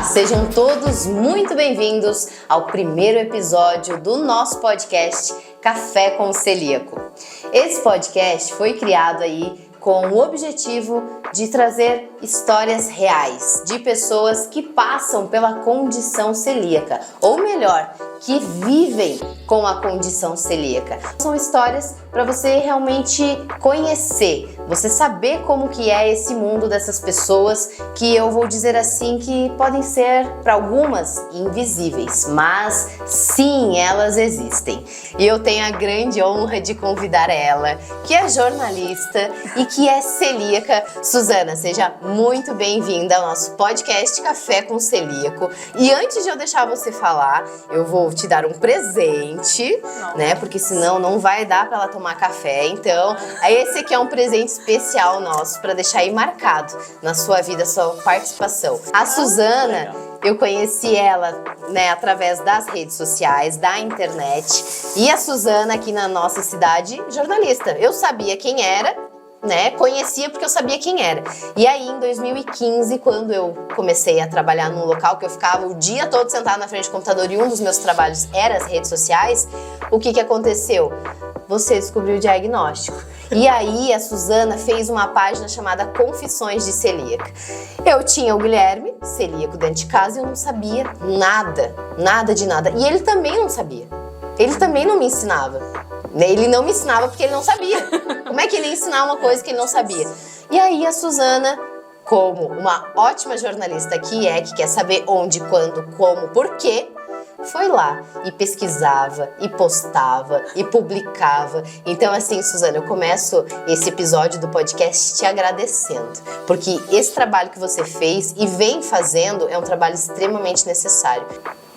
sejam todos muito bem-vindos ao primeiro episódio do nosso podcast Café com Celíaco. Esse podcast foi criado aí com o objetivo de trazer histórias reais de pessoas que passam pela condição celíaca, ou melhor, que vivem com a condição celíaca. São histórias para você realmente conhecer, você saber como que é esse mundo dessas pessoas que eu vou dizer assim que podem ser para algumas invisíveis, mas sim, elas existem. E eu tenho a grande honra de convidar ela, que é jornalista e que é celíaca. Suzana, seja muito bem-vinda ao nosso podcast Café com Celíaco. E antes de eu deixar você falar, eu vou te dar um presente, né? Porque senão não vai dar para ela tomar café. Então, esse aqui é um presente especial nosso para deixar aí marcado na sua vida, a sua participação. A Suzana, eu conheci ela, né, através das redes sociais, da internet. E a Suzana aqui na nossa cidade, jornalista. Eu sabia quem era, né? Conhecia porque eu sabia quem era. E aí, em 2015, quando eu comecei a trabalhar num local que eu ficava o dia todo sentada na frente do computador e um dos meus trabalhos era as redes sociais, o que aconteceu? Você descobriu o diagnóstico. E aí, a Suzana fez uma página chamada Confissões de Celíaca. Eu tinha o Guilherme, celíaco dentro de casa, e eu não sabia nada de nada. E ele também não sabia. Ele também não me ensinava. Ele não me ensinava porque ele não sabia. Como é que ele ia ensinar uma coisa que ele não sabia? E aí a Suzana, como uma ótima jornalista que quer saber onde, quando, como, por quê, foi lá e pesquisava, e postava, e publicava. Então assim, Suzana, eu começo esse episódio do podcast te agradecendo, porque esse trabalho que você fez e vem fazendo é um trabalho extremamente necessário.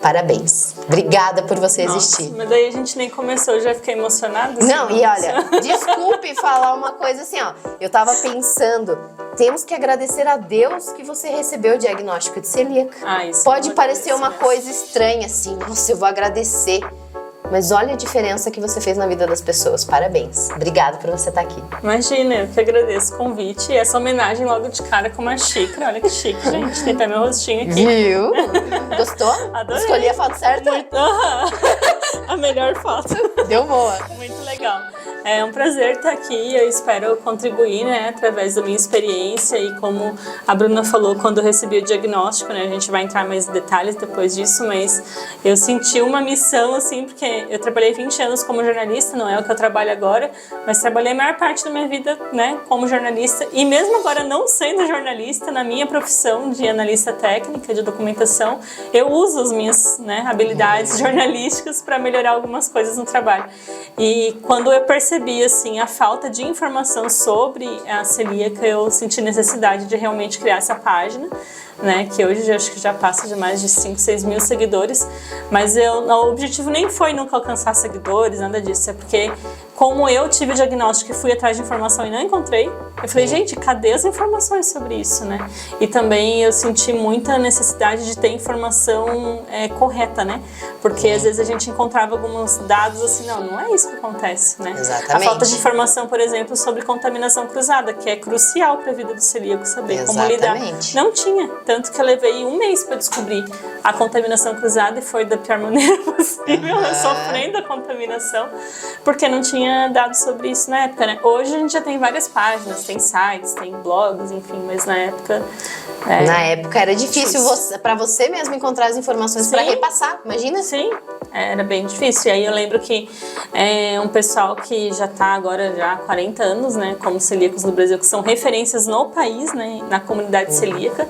Parabéns. Obrigada por você existir. Mas daí a gente nem começou, eu já fiquei emocionada. Assim, não, e olha, desculpe falar uma coisa assim, ó. Eu tava pensando, temos que agradecer a Deus que você recebeu o diagnóstico de celíaca. Isso pode parecer uma coisa estranha assim, nossa, eu vou agradecer. Mas olha a diferença que você fez na vida das pessoas. Parabéns. Obrigada por você estar aqui. Imagina, eu que agradeço o convite e essa homenagem logo de cara com uma xícara. Olha que chique, gente. Tem até meu rostinho aqui. Viu? Gostou? Adorei. Escolhi a foto certa? Muito. A melhor foto. Deu boa. Muito legal. É um prazer estar aqui, eu espero contribuir, né, através da minha experiência e como a Bruna falou, quando eu recebi o diagnóstico, né, a gente vai entrar mais em detalhes depois disso, mas eu senti uma missão, assim, porque eu trabalhei 20 anos como jornalista, não é o que eu trabalho agora, mas trabalhei a maior parte da minha vida, né, como jornalista e mesmo agora não sendo jornalista, na minha profissão de analista técnica, de documentação, eu uso as minhas, né, habilidades jornalísticas para melhorar algumas coisas no trabalho. E quando eu percebi assim, a falta de informação sobre a celíaca, eu senti necessidade de realmente criar essa página, né, que hoje acho que já passa de mais de 5, 6 mil seguidores, mas o objetivo nem foi nunca alcançar seguidores, nada disso, é porque como eu tive o diagnóstico e fui atrás de informação e não encontrei, eu falei, gente, cadê as informações sobre isso, né? E também eu senti muita necessidade de ter informação correta, né? Porque às vezes a gente encontrava alguns dados assim, não é isso que acontece, né? Exatamente. A falta de informação, por exemplo, sobre contaminação cruzada, que é crucial para a vida do celíaco saber como lidar. Não tinha, tanto que eu levei 1 mês para descobrir a contaminação cruzada e foi da pior maneira possível, sofrendo a contaminação, porque não tinha dados sobre isso na época, né? Hoje a gente já tem várias páginas, tem sites, tem blogs, enfim, mas na época... Na época era difícil para você mesmo encontrar as informações para repassar, imagina? Sim, era bem difícil. E aí eu lembro que um pessoal que já está agora já há 40 anos, né, como celíacos no Brasil, que são referências no país, né, na comunidade celíaca,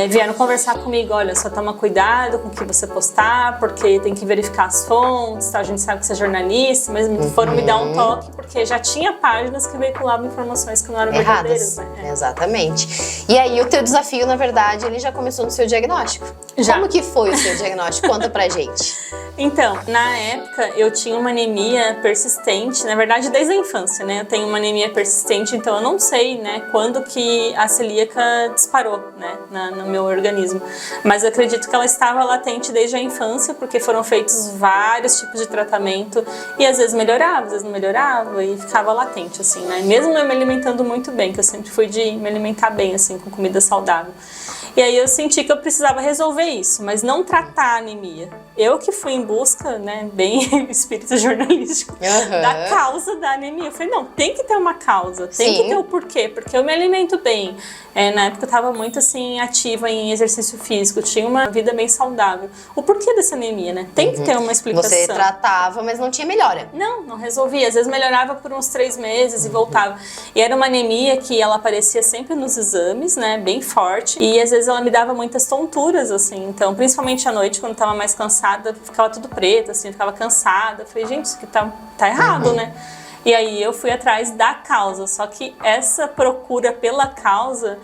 vieram conversar comigo, olha, só toma cuidado com o que você postar, porque tem que verificar as fontes, tá? A gente sabe que você é jornalista, mas foram me dar um toque, porque já tinha páginas que veiculavam informações que não eram verdadeiras, né? Exatamente. E aí o teu desafio, na verdade, ele já começou no seu diagnóstico. Já. Como que foi o seu diagnóstico? Conta pra gente. Então, na época eu tinha uma anemia persistente, na verdade desde a infância, né? Eu tenho uma anemia persistente, então eu não sei, né, quando que a celíaca disparou, né, no meu organismo. Mas eu acredito que ela estava latente desde a infância, porque foram feitos vários tipos de tratamento e às vezes melhorava, às vezes não melhorava e ficava latente, assim, né? Mesmo eu me alimentando muito bem, que eu sempre fui de me alimentar bem, assim, com comida saudável. E aí eu senti que eu precisava resolver isso, mas não tratar a anemia. Eu que fui em busca, né, bem espírito jornalístico, da causa da anemia. Eu falei, não, tem que ter uma causa, tem que ter o porquê, porque eu me alimento bem. Na época eu estava muito assim, ativa em exercício físico, tinha uma vida bem saudável. O porquê dessa anemia, né? Tem que ter uma explicação. Você tratava, mas não tinha melhora. Não resolvia. Às vezes melhorava por uns 3 meses e voltava. E era uma anemia que ela aparecia sempre nos exames, né? Bem forte. E às vezes ela me dava muitas tonturas, assim. Então, principalmente à noite, quando eu tava mais cansada, ficava tudo preto, assim, eu ficava cansada. Eu falei, gente, isso aqui tá errado, né? E aí eu fui atrás da causa, só que essa procura pela causa,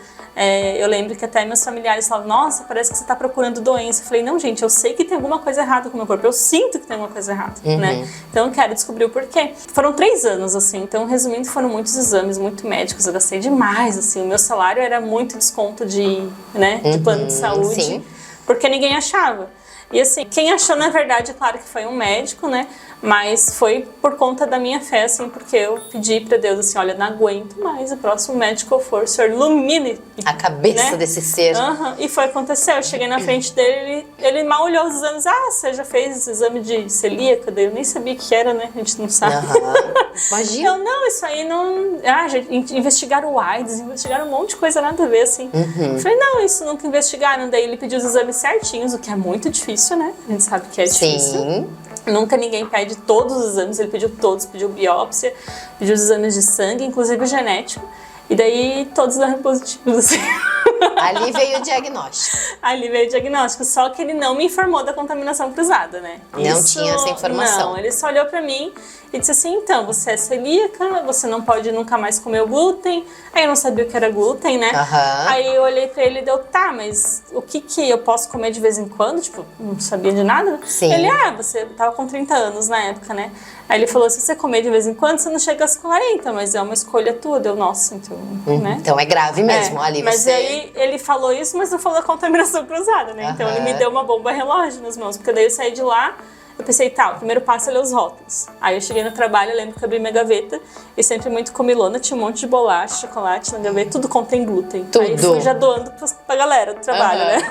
eu lembro que até meus familiares falavam, nossa, parece que você está procurando doença. Eu falei, não, gente, eu sei que tem alguma coisa errada com o meu corpo, eu sinto que tem alguma coisa errada, né? Então eu quero descobrir o porquê. Foram 3 anos, assim, então resumindo, foram muitos exames, muito médicos, eu gastei demais, assim, o meu salário era muito desconto de plano de saúde, porque ninguém achava. E assim, quem achou, na verdade, claro que foi um médico, né? Mas foi por conta da minha fé, assim, porque eu pedi pra Deus, assim, olha, não aguento mais, o próximo médico que eu for, o Senhor ilumine a cabeça desse ser. E foi acontecer, eu cheguei na frente dele, ele mal olhou os exames, você já fez exame de celíaca? Daí eu nem sabia o que era, né? A gente não sabe. Imagina. Então, não, isso aí não... gente, investigaram o AIDS, investigaram um monte de coisa, nada a ver, assim. Eu falei, não, isso nunca investigaram. Daí ele pediu os exames certinhos, o que é muito difícil, né? A gente sabe que é difícil. Nunca ninguém pede todos os exames, ele pediu todos, pediu biópsia, pediu os exames de sangue, inclusive genético, e daí todos deram positivos, assim. Ali veio o diagnóstico. Ali veio o diagnóstico, só que ele não me informou da contaminação cruzada, né? Não tinha essa informação. Não, ele só olhou pra mim e disse assim, então, você é celíaca, você não pode nunca mais comer o glúten. Aí eu não sabia o que era glúten, né? Aí eu olhei pra ele e deu, tá, mas o que eu posso comer de vez em quando? Tipo, não sabia de nada. Ele, você tava com 30 anos na época, né? Aí ele falou, se você comer de vez em quando, você não chega aos 40, mas é uma escolha tua. Deu, nossa, então, né? Então é grave mesmo, ali mas aí ele falou isso, mas não falou da contaminação cruzada, né? Então ele me deu uma bomba relógio nas mãos, porque daí eu saí de lá, eu pensei, tá, o primeiro passo é ler os rótulos. Aí eu cheguei no trabalho, eu lembro que eu abri minha gaveta, e sempre muito comilona, tinha um monte de bolacha, chocolate na gaveta, tudo contém glúten. Tudo. Aí fui já doando pra galera do trabalho, né?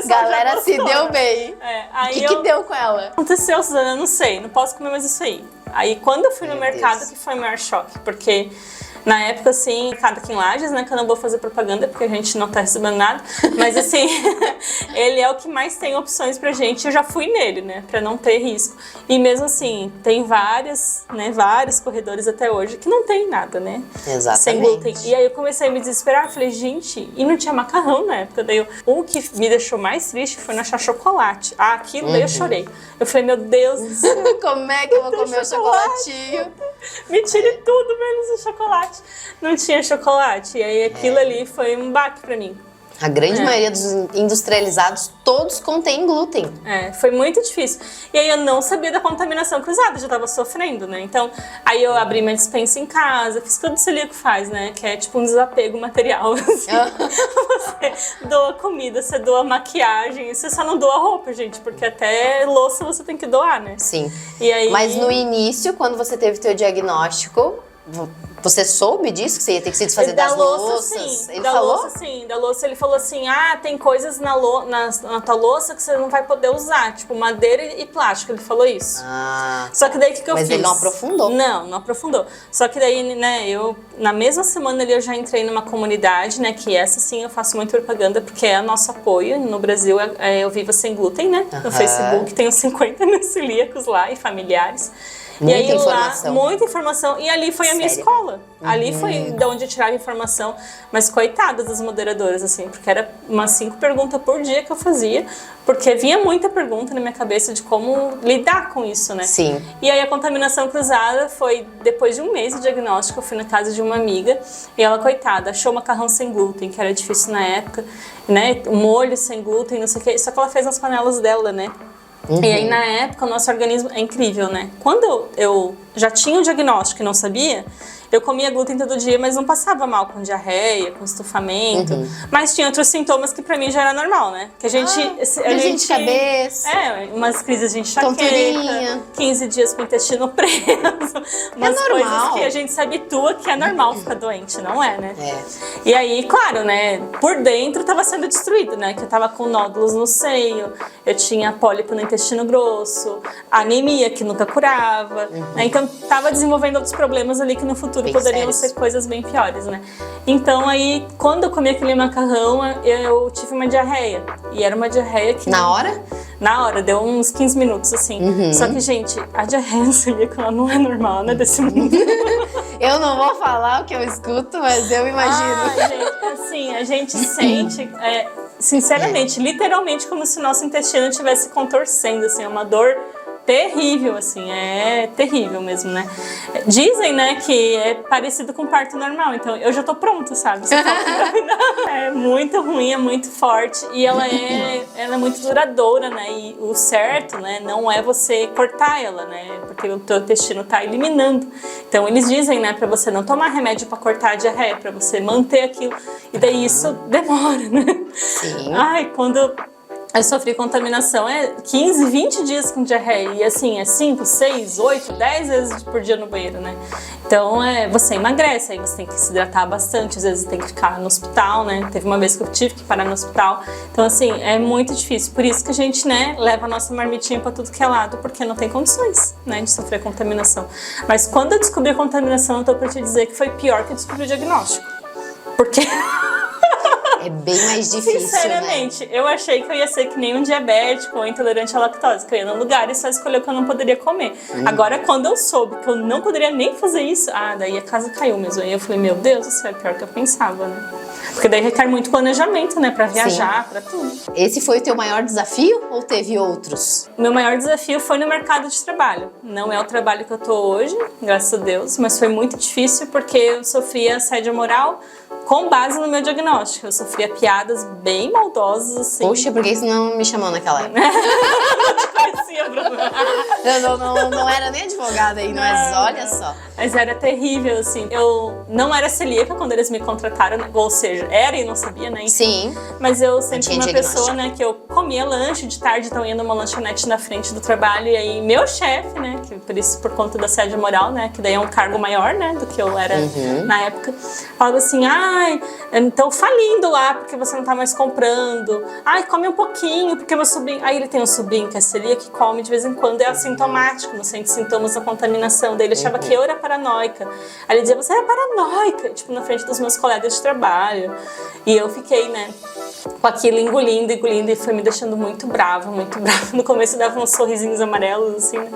Galera se deu bem. Aí o que deu com ela? Aconteceu, Suzana, eu não sei, não posso comer mais isso aí. Aí quando eu fui no mercado, que foi o maior choque, porque... Na época, assim, cada aqui em Lages, né, que eu não vou fazer propaganda porque a gente não tá recebendo nada, mas assim, ele é o que mais tem opções pra gente, eu já fui nele, né, pra não ter risco. E mesmo assim, tem vários corredores até hoje que não tem nada, né? Exatamente. Sem glúten. E aí eu comecei a me desesperar, falei, gente, e não tinha macarrão na época, daí o que me deixou mais triste foi não achar chocolate. Aquilo daí eu chorei. Eu falei, meu Deus do céu. Como é que eu vou comer o chocolatinho? Me tire tudo menos o chocolate. Não tinha chocolate. E aí aquilo ali foi um baque pra mim. A grande maioria dos industrializados, todos contêm glúten. Foi muito difícil. E aí eu não sabia da contaminação cruzada, já tava sofrendo, né? Então, aí eu abri minha despensa em casa, fiz tudo que o celíaco faz, né? Que é tipo um desapego material, assim. Você doa comida, você doa maquiagem, você só não doa roupa, gente, porque até louça você tem que doar, né? Sim. E aí... Mas no início, quando você teve teu diagnóstico... Você soube disso? Que você ia ter que se desfazer das louças? Sim. Ele da falou? Louça, sim. Da louça ele falou assim, tem coisas na tua louça que você não vai poder usar, tipo madeira e plástico, ele falou isso. Só que daí o que eu fiz? Mas ele não aprofundou. Não aprofundou. Só que daí, né, na mesma semana ali eu já entrei numa comunidade, né, que essa sim eu faço muito propaganda, porque é nosso apoio no Brasil, eu Viva Sem Glúten, né, no Facebook, tem uns 50 mil celíacos lá e familiares. Muita e aí informação. Muita informação. E ali foi a minha escola. Ali foi de onde eu tirava informação. Mas coitadas das moderadoras, assim, porque era umas 5 perguntas por dia que eu fazia, porque vinha muita pergunta na minha cabeça de como lidar com isso, né? Sim. E aí a contaminação cruzada foi depois de um mês de diagnóstico, eu fui na casa de uma amiga e ela, coitada, achou macarrão sem glúten, que era difícil na época, né? Molho sem glúten, não sei o quê. Só que ela fez nas panelas dela, né? E aí, na época, o nosso organismo é incrível, né? Quando eu já tinha o diagnóstico e não sabia, Eu comia glúten todo dia, mas não passava mal com diarreia, com estufamento. Mas tinha outros sintomas que pra mim já era normal, né? Que a gente... dor de cabeça. Umas crises de enxaqueca. Tonturinha. 15 dias com o intestino preso. Umas coisas que a gente se habitua que é normal ficar doente, não é, né? E aí, claro, né? Por dentro tava sendo destruído, né? Que eu tava com nódulos no seio, eu tinha pólipo no intestino grosso, anemia que nunca curava, né? Então tava desenvolvendo outros problemas ali que no futuro poderiam ser coisas bem piores, né? Então aí, quando eu comi aquele macarrão, eu tive uma diarreia. E era uma diarreia que... Na hora? Na hora, deu uns 15 minutos, assim. Só que, gente, a diarreia celíaca, ela não é normal, né, desse mundo. Eu não vou falar o que eu escuto, mas eu imagino. Gente, assim, a gente sente, sinceramente, literalmente como se o nosso intestino estivesse contorcendo, assim, é uma dor terrível, assim, é terrível mesmo, né? Dizem, né, que é parecido com parto normal, então eu já tô pronta, sabe? É muito ruim, é muito forte e ela é muito duradoura, né? E o certo, né, não é você cortar ela, né? Porque o teu intestino tá eliminando. Então eles dizem, né, pra você não tomar remédio pra cortar a diarreia, pra você manter aquilo. E daí isso demora, né? Sim. Ai, quando eu sofri contaminação, 15, 20 dias com diarreia. E assim, 5, 6, 8, 10 vezes por dia no banheiro, né? Então, você emagrece, aí você tem que se hidratar bastante, às vezes tem que ficar no hospital, né? Teve uma vez que eu tive que parar no hospital. Então, assim, é muito difícil. Por isso que a gente, né, leva a nossa marmitinha pra tudo que é lado, porque não tem condições, né, de sofrer contaminação. Mas quando eu descobri a contaminação, eu tô pra te dizer que foi pior que eu descobri o diagnóstico. Porque... É bem mais difícil, sinceramente, eu achei que eu ia ser que nem um diabético ou intolerante à lactose, que eu ia no lugar e só escolher o que eu não poderia comer. Agora, quando eu soube que eu não poderia nem fazer isso, daí a casa caiu mesmo. Aí eu falei, meu Deus, isso é pior que eu pensava, né? Porque daí requer muito planejamento, né? Pra viajar, pra tudo. Esse foi o teu maior desafio ou teve outros? Meu maior desafio foi no mercado de trabalho. Não é o trabalho que eu tô hoje, graças a Deus, mas foi muito difícil porque eu sofria assédio moral com base no meu diagnóstico. Eu sofria piadas bem maldosas, assim. Poxa, por que isso não me chamou naquela época? Não te conhecia, Bruna. Não era nem advogada ainda, mas olha só. Mas era terrível, assim. Eu não era celíaca quando eles me contrataram, ou seja, era e não sabia, né? Sim. Mas eu sempre fui uma pessoa, né, que eu comia lanche de tarde, então ia numa lanchonete na frente do trabalho, e aí meu chefe, né, que por conta da assédio moral, né, que daí é um cargo maior, né, do que eu era na época, falava assim, então falindo lá, porque você não tá mais comprando. Come um pouquinho, porque meu sobrinho... Aí ele tem um sobrinho que é celíaco, que come de vez em quando, é assintomático, não sente sintomas da contaminação. Daí ele achava que eu era paranoica. Aí ele dizia, você é paranoica, tipo, na frente dos meus colegas de trabalho. E eu fiquei, né, com aquilo engolindo, e foi me deixando muito brava, muito brava. No começo eu dava uns sorrisinhos amarelos, assim, né?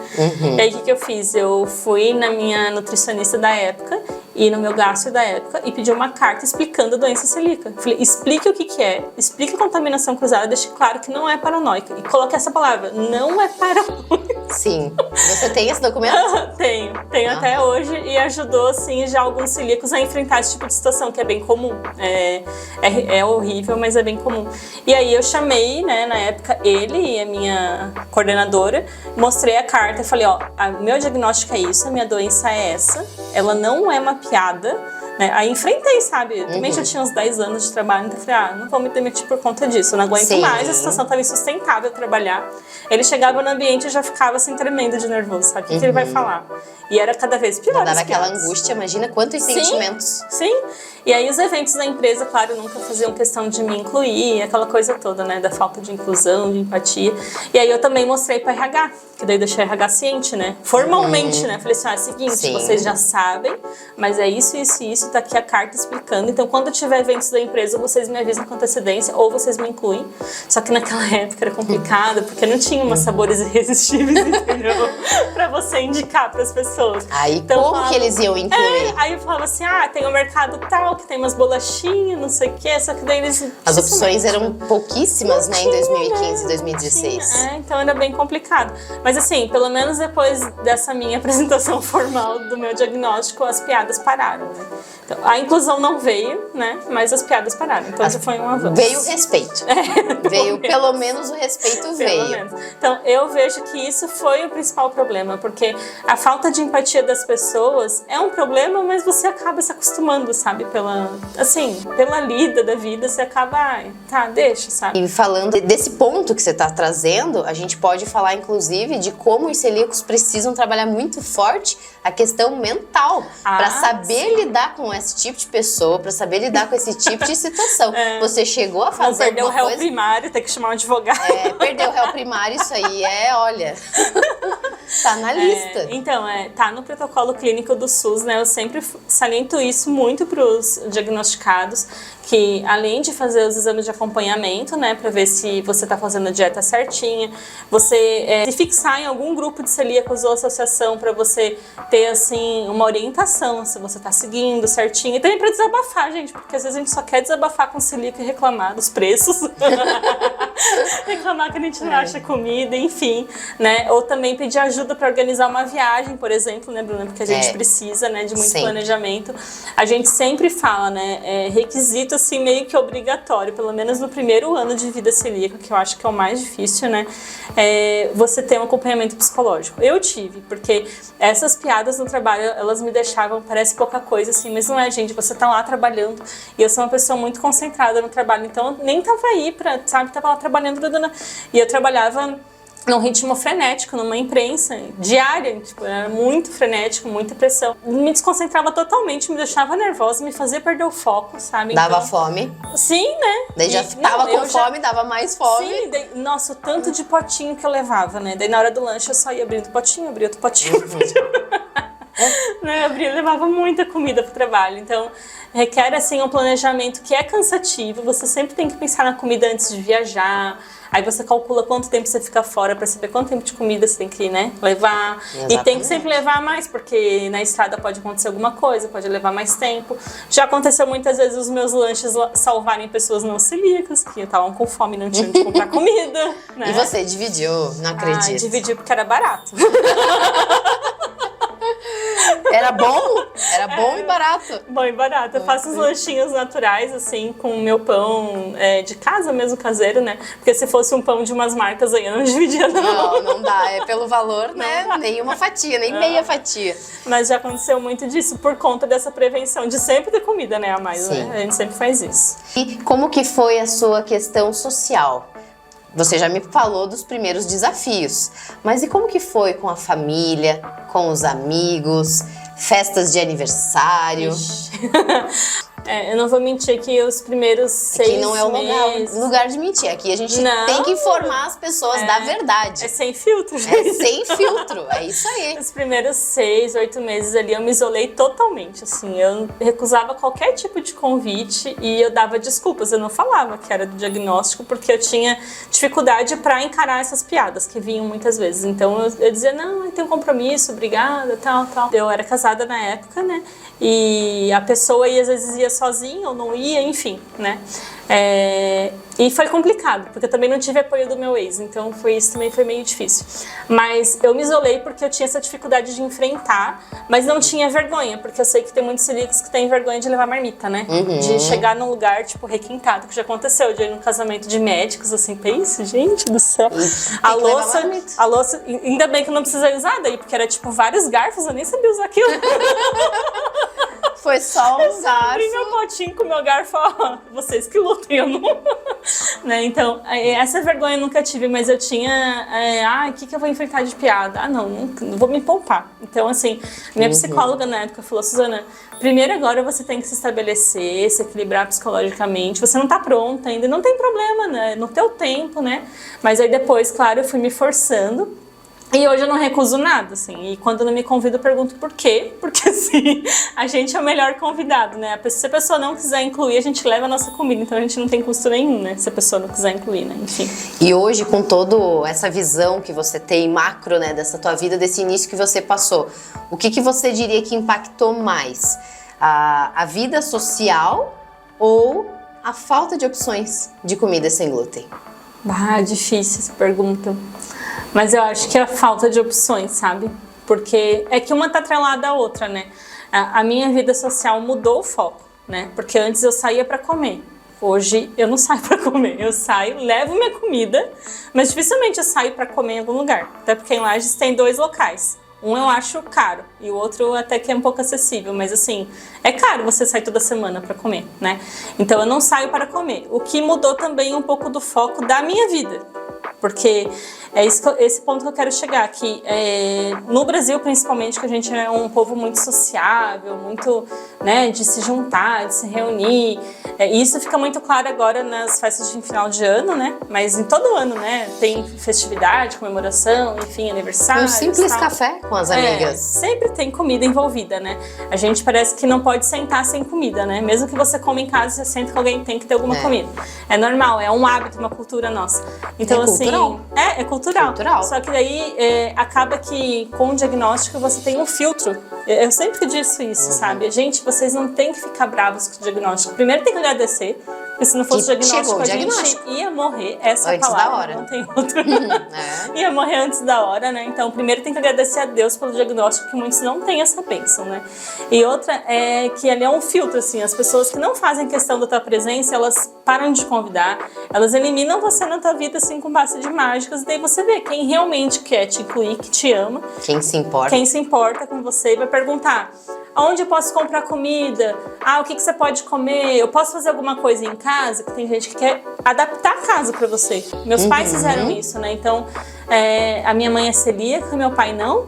E aí o que eu fiz? Eu fui na minha nutricionista da época e no meu gastro da época e pedi uma carta explicando a doença celíaca. Falei, explique o que é, explique a contaminação cruzada, deixe claro que não é paranoica. E coloque essa palavra, não é paranoica. Sim. Você tem esse documento? Tenho até hoje e ajudou, assim, já alguns celíacos a enfrentar esse tipo de situação, que é bem comum. É horrível, mas é bem comum. E aí eu chamei, né, na época, ele e a minha coordenadora, mostrei a carta e falei, meu diagnóstico é isso, a minha doença é essa, ela não é uma piada, né? Aí enfrentei, sabe? Eu também já tinha uns 10 anos de trabalho, então eu falei, não vou me demitir por conta disso, eu não aguento mais, a situação estava insustentável trabalhar. Ele chegava no ambiente e já ficava assim tremendo de nervoso, sabe? O que ele vai falar? E era cada vez pior. Dava aquela angústia, imagina quantos sentimentos. Sim. E aí os eventos da empresa, claro, nunca faziam questão de me incluir, aquela coisa toda, né? Da falta de inclusão, de empatia. E aí eu também mostrei para RH, que daí deixei a RH ciente, né? Formalmente, né? Falei assim, é o seguinte, vocês já sabem, mas é isso, isso e isso, tá aqui a carta explicando. Então quando tiver eventos da empresa, vocês me avisam com antecedência ou vocês me incluem. Só que naquela época era complicado, porque não tinha umas sabores irresistíveis, entendeu? Pra você indicar pras pessoas. Aí então, como que eles iam incluir? Aí eu falava assim, tem o mercado tal, que tem umas bolachinhas, não sei o que, só que daí eles... As opções eram pouquíssimas, né, em 2015 e 2016. Então era bem complicado. Mas assim, pelo menos depois dessa minha apresentação formal do meu diagnóstico, as piadas pararam, né? Então, a inclusão não veio, né? Mas as piadas pararam. Então já foi um avanço. Veio o respeito. Veio, pelo menos o respeito veio. Menos. Então eu vejo que isso foi o principal problema, porque a falta de empatia das pessoas é um problema, mas você acaba se acostumando, sabe? Pela lida da vida, você acaba, deixa, sabe? E falando desse ponto que você está trazendo, a gente pode falar, inclusive, de como os celíacos precisam trabalhar muito forte a questão mental, para saber lidar com esse tipo de pessoa, para saber lidar com esse tipo de situação. Você chegou a fazer não perder o réu primário, ter que chamar um advogado. Perder o réu primário, isso aí olha, tá na lista. Então, tá no protocolo clínico do SUS, né? Eu sempre saliento isso muito para os diagnosticados, que além de fazer os exames de acompanhamento, né, para ver se você está fazendo a dieta certinha, você se fixar em algum grupo de celíacos ou associação para você ter, assim, uma orientação, se você está seguindo certinho. E também para desabafar, gente, porque às vezes a gente só quer desabafar com celíaco e reclamar dos preços. Reclamar que a gente não acha comida, enfim, né? Ou também pedir ajuda para organizar uma viagem, por exemplo, né, Bruna? Porque a gente precisa, né, de muito planejamento. A gente sempre fala, né, requisito assim meio que obrigatório, pelo menos no primeiro ano de vida celíaca, que eu acho que é o mais difícil, né? Você ter um acompanhamento psicológico. Eu tive, porque essas piadas no trabalho, elas me deixavam, parece pouca coisa assim, mas não é, gente, você tá lá trabalhando, e eu sou uma pessoa muito concentrada no trabalho, então eu nem tava aí pra, sabe, tava lá trabalhando, e eu trabalhava num ritmo frenético, numa imprensa diária, tipo, era muito frenético, muita pressão. Me desconcentrava totalmente, me deixava nervosa, me fazia perder o foco, sabe? Dava fome? Sim, né? Daí já tava com fome, dava mais fome. Sim, nossa, o tanto de potinho que eu levava, né? Daí na hora do lanche eu só ia abrindo potinho, abria outro potinho. Né? Eu levava muita comida pro trabalho, então requer assim um planejamento que é cansativo. Você sempre tem que pensar na comida antes de viajar. Aí você calcula quanto tempo você fica fora para saber quanto tempo de comida você tem que, né, levar. Exatamente. E tem que sempre levar mais, porque na estrada pode acontecer alguma coisa, pode levar mais tempo. Já aconteceu muitas vezes os meus lanches salvarem pessoas não celíacas, que estavam com fome e não tinham de comprar comida. Né? E você dividiu? Não acredito. Dividi porque era barato. Era bom? Era bom e barato. Bom e barato. Eu faço os lanchinhos naturais, assim, com o meu pão de casa mesmo, caseiro, né? Porque se fosse um pão de umas marcas aí, eu não dividia, não. Não dá. É pelo valor, né? Nem uma fatia, nem meia fatia. Mas já aconteceu muito disso por conta dessa prevenção de sempre ter comida, né? A mais, Sim. Né? A gente sempre faz isso. E como que foi a sua questão social? Você já me falou dos primeiros desafios, mas e como que foi com a família, com os amigos, festas de aniversário? Eu não vou mentir que os primeiros 6 meses... Aqui não é o lugar de mentir, aqui a gente tem que informar as pessoas da verdade. É sem filtro. É sem filtro, é isso aí. Os primeiros 6, 8 meses ali eu me isolei totalmente, assim, eu recusava qualquer tipo de convite e eu dava desculpas, eu não falava que era do diagnóstico porque eu tinha dificuldade para encarar essas piadas que vinham muitas vezes, então eu dizia, não, eu tenho um compromisso, obrigada, tal. Eu era casada na época, né, e a pessoa às vezes ia sozinha ou não ia, enfim, né. E foi complicado, porque eu também não tive apoio do meu ex, então isso também foi meio difícil. Mas eu me isolei porque eu tinha essa dificuldade de enfrentar, mas não tinha vergonha, porque eu sei que tem muitos celíacos que têm vergonha de levar marmita, né? De chegar num lugar, tipo, requintado, que já aconteceu, de ir num casamento de médicos, assim, pense, gente do céu. A louça, ainda bem que eu não precisei usar daí, porque era tipo vários garfos, eu nem sabia usar aquilo. Foi só um garfo. Abri meu potinho com meu garfo, ó, vocês que lutem, eu não. Né? Então, essa vergonha eu nunca tive, mas eu tinha, o que eu vou enfrentar de piada? Não vou me poupar. Então, assim, minha psicóloga na época falou, Suzana, primeiro agora você tem que se estabelecer, se equilibrar psicologicamente, você não tá pronta ainda, não tem problema, né? No teu tempo, né? Mas aí depois, claro, eu fui me forçando. E hoje eu não recuso nada, assim, e quando não me convido eu pergunto por quê, porque assim, a gente é o melhor convidado, né, se a pessoa não quiser incluir, a gente leva a nossa comida, então a gente não tem custo nenhum, né, se a pessoa não quiser incluir, né, enfim. E hoje, com toda essa visão que você tem macro, né, dessa tua vida, desse início que você passou, o que você diria que impactou mais? A vida social ou a falta de opções de comida sem glúten? Difícil essa pergunta. Mas eu acho que é a falta de opções, sabe? Porque é que uma tá atrelada à outra, né? a minha vida social mudou o foco, né? Porque antes eu saía para comer. Hoje eu não saio para comer, eu saio, levo minha comida, mas dificilmente eu saio para comer em algum lugar. Até porque em Lages tem 2 locais. Um eu acho caro e o outro até que é um pouco acessível, mas assim, é caro você sair toda semana para comer, né? Então eu não saio para comer. O que mudou também um pouco do foco da minha vida. Porque é esse ponto que eu quero chegar, que no Brasil principalmente, que a gente é um povo muito sociável, muito, né, de se juntar, de se reunir, e isso fica muito claro agora nas festas de final de ano, né, mas em todo ano, né, tem festividade, comemoração, enfim, aniversário. Um simples café com as amigas. Sempre tem comida envolvida, né, a gente parece que não pode sentar sem comida, né, mesmo que você come em casa, você senta que alguém tem que ter alguma comida. É normal, é um hábito, uma cultura nossa. Então, assim, é cultural. Só que daí acaba que com o diagnóstico você tem um filtro. Eu sempre disse isso, sabe? Gente, vocês não tem que ficar bravos com o diagnóstico. Primeiro tem que agradecer, porque se não fosse o diagnóstico, a gente ia morrer. Essa antes palavra, da hora. Não tem outra. Ia morrer antes da hora, né? Então, primeiro tem que agradecer a Deus pelo diagnóstico, que muitos não têm essa bênção, né? E outra é que ali é um filtro, assim. As pessoas que não fazem questão da tua presença, elas param de convidar, elas eliminam você na tua vida, assim, com base de mágicas, e daí você vê quem realmente quer te incluir, que te ama. Quem se importa com você e vai perguntar: aonde eu posso comprar comida? O que você pode comer? Eu posso fazer alguma coisa em casa? Que tem gente que quer adaptar a casa para você. Meus pais fizeram isso, né? Então, a minha mãe é celíaca, meu pai não.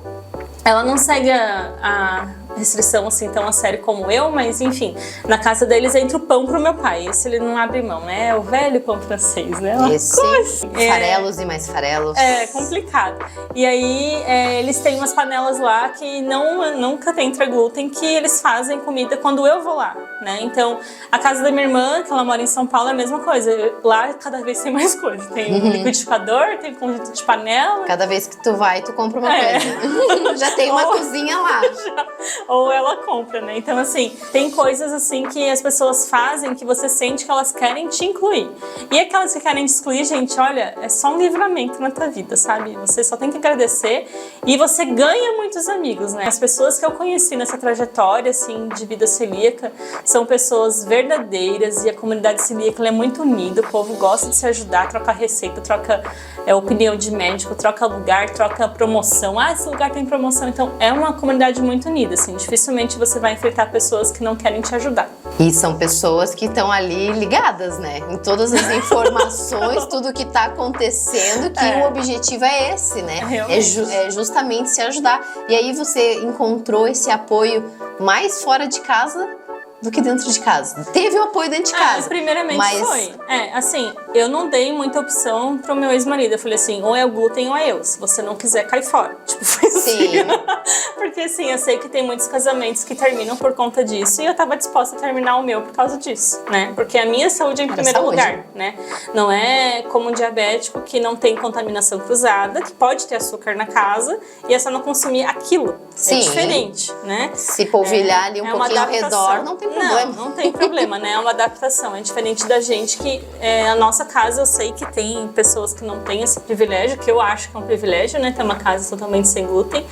Ela não segue a restrição assim tão a sério como eu, mas enfim, na casa deles entra o pão pro meu pai. Esse ele não abre mão, né? É o velho pão francês, né? Farelos e mais farelos. É complicado. E aí eles têm umas panelas lá que nunca tem glúten, que eles fazem comida quando eu vou lá, né? Então, a casa da minha irmã, que ela mora em São Paulo, é a mesma coisa. Lá cada vez tem mais coisa. Tem liquidificador, tem conjunto de panela. Cada vez que tu vai, tu compra uma coisa. Já tem uma cozinha lá. Ou ela compra, né? Então, assim, tem coisas assim que as pessoas fazem que você sente que elas querem te incluir. E aquelas que querem te excluir, gente, olha, é só um livramento na tua vida, sabe? Você só tem que agradecer e você ganha muitos amigos, né? As pessoas que eu conheci nessa trajetória, assim, de vida celíaca, são pessoas verdadeiras, e a comunidade celíaca ela é muito unida, o povo gosta de se ajudar, troca receita, troca opinião de médico, troca lugar, troca promoção. Esse lugar tem promoção. Então, é uma comunidade muito unida, assim. Dificilmente você vai enfrentar pessoas que não querem te ajudar. E são pessoas que estão ali ligadas, né? Em todas as informações, tudo que está acontecendo, que o objetivo é esse, né? É justamente se ajudar. E aí você encontrou esse apoio mais fora de casa do que dentro de casa. Teve o apoio dentro de casa. Primeiramente foi. Assim, eu não dei muita opção pro meu ex-marido. Eu falei assim, ou é o glúten ou é eu. Se você não quiser, cai fora. Tipo, foi assim. Porque assim, eu sei que tem muitos casamentos que terminam por conta disso, e eu tava disposta a terminar o meu por causa disso, né? Porque a minha saúde é em primeiro lugar, né? Não é como um diabético que não tem contaminação cruzada, que pode ter açúcar na casa e é só não consumir aquilo. Sim. É diferente, né? Se polvilhar ali um pouquinho ao redor, não tem problema. Não tem problema, né? É uma adaptação. É diferente da gente que a nossa casa, eu sei que tem pessoas que não têm esse privilégio, que eu acho que é um privilégio, né? Ter uma casa totalmente sem glúten.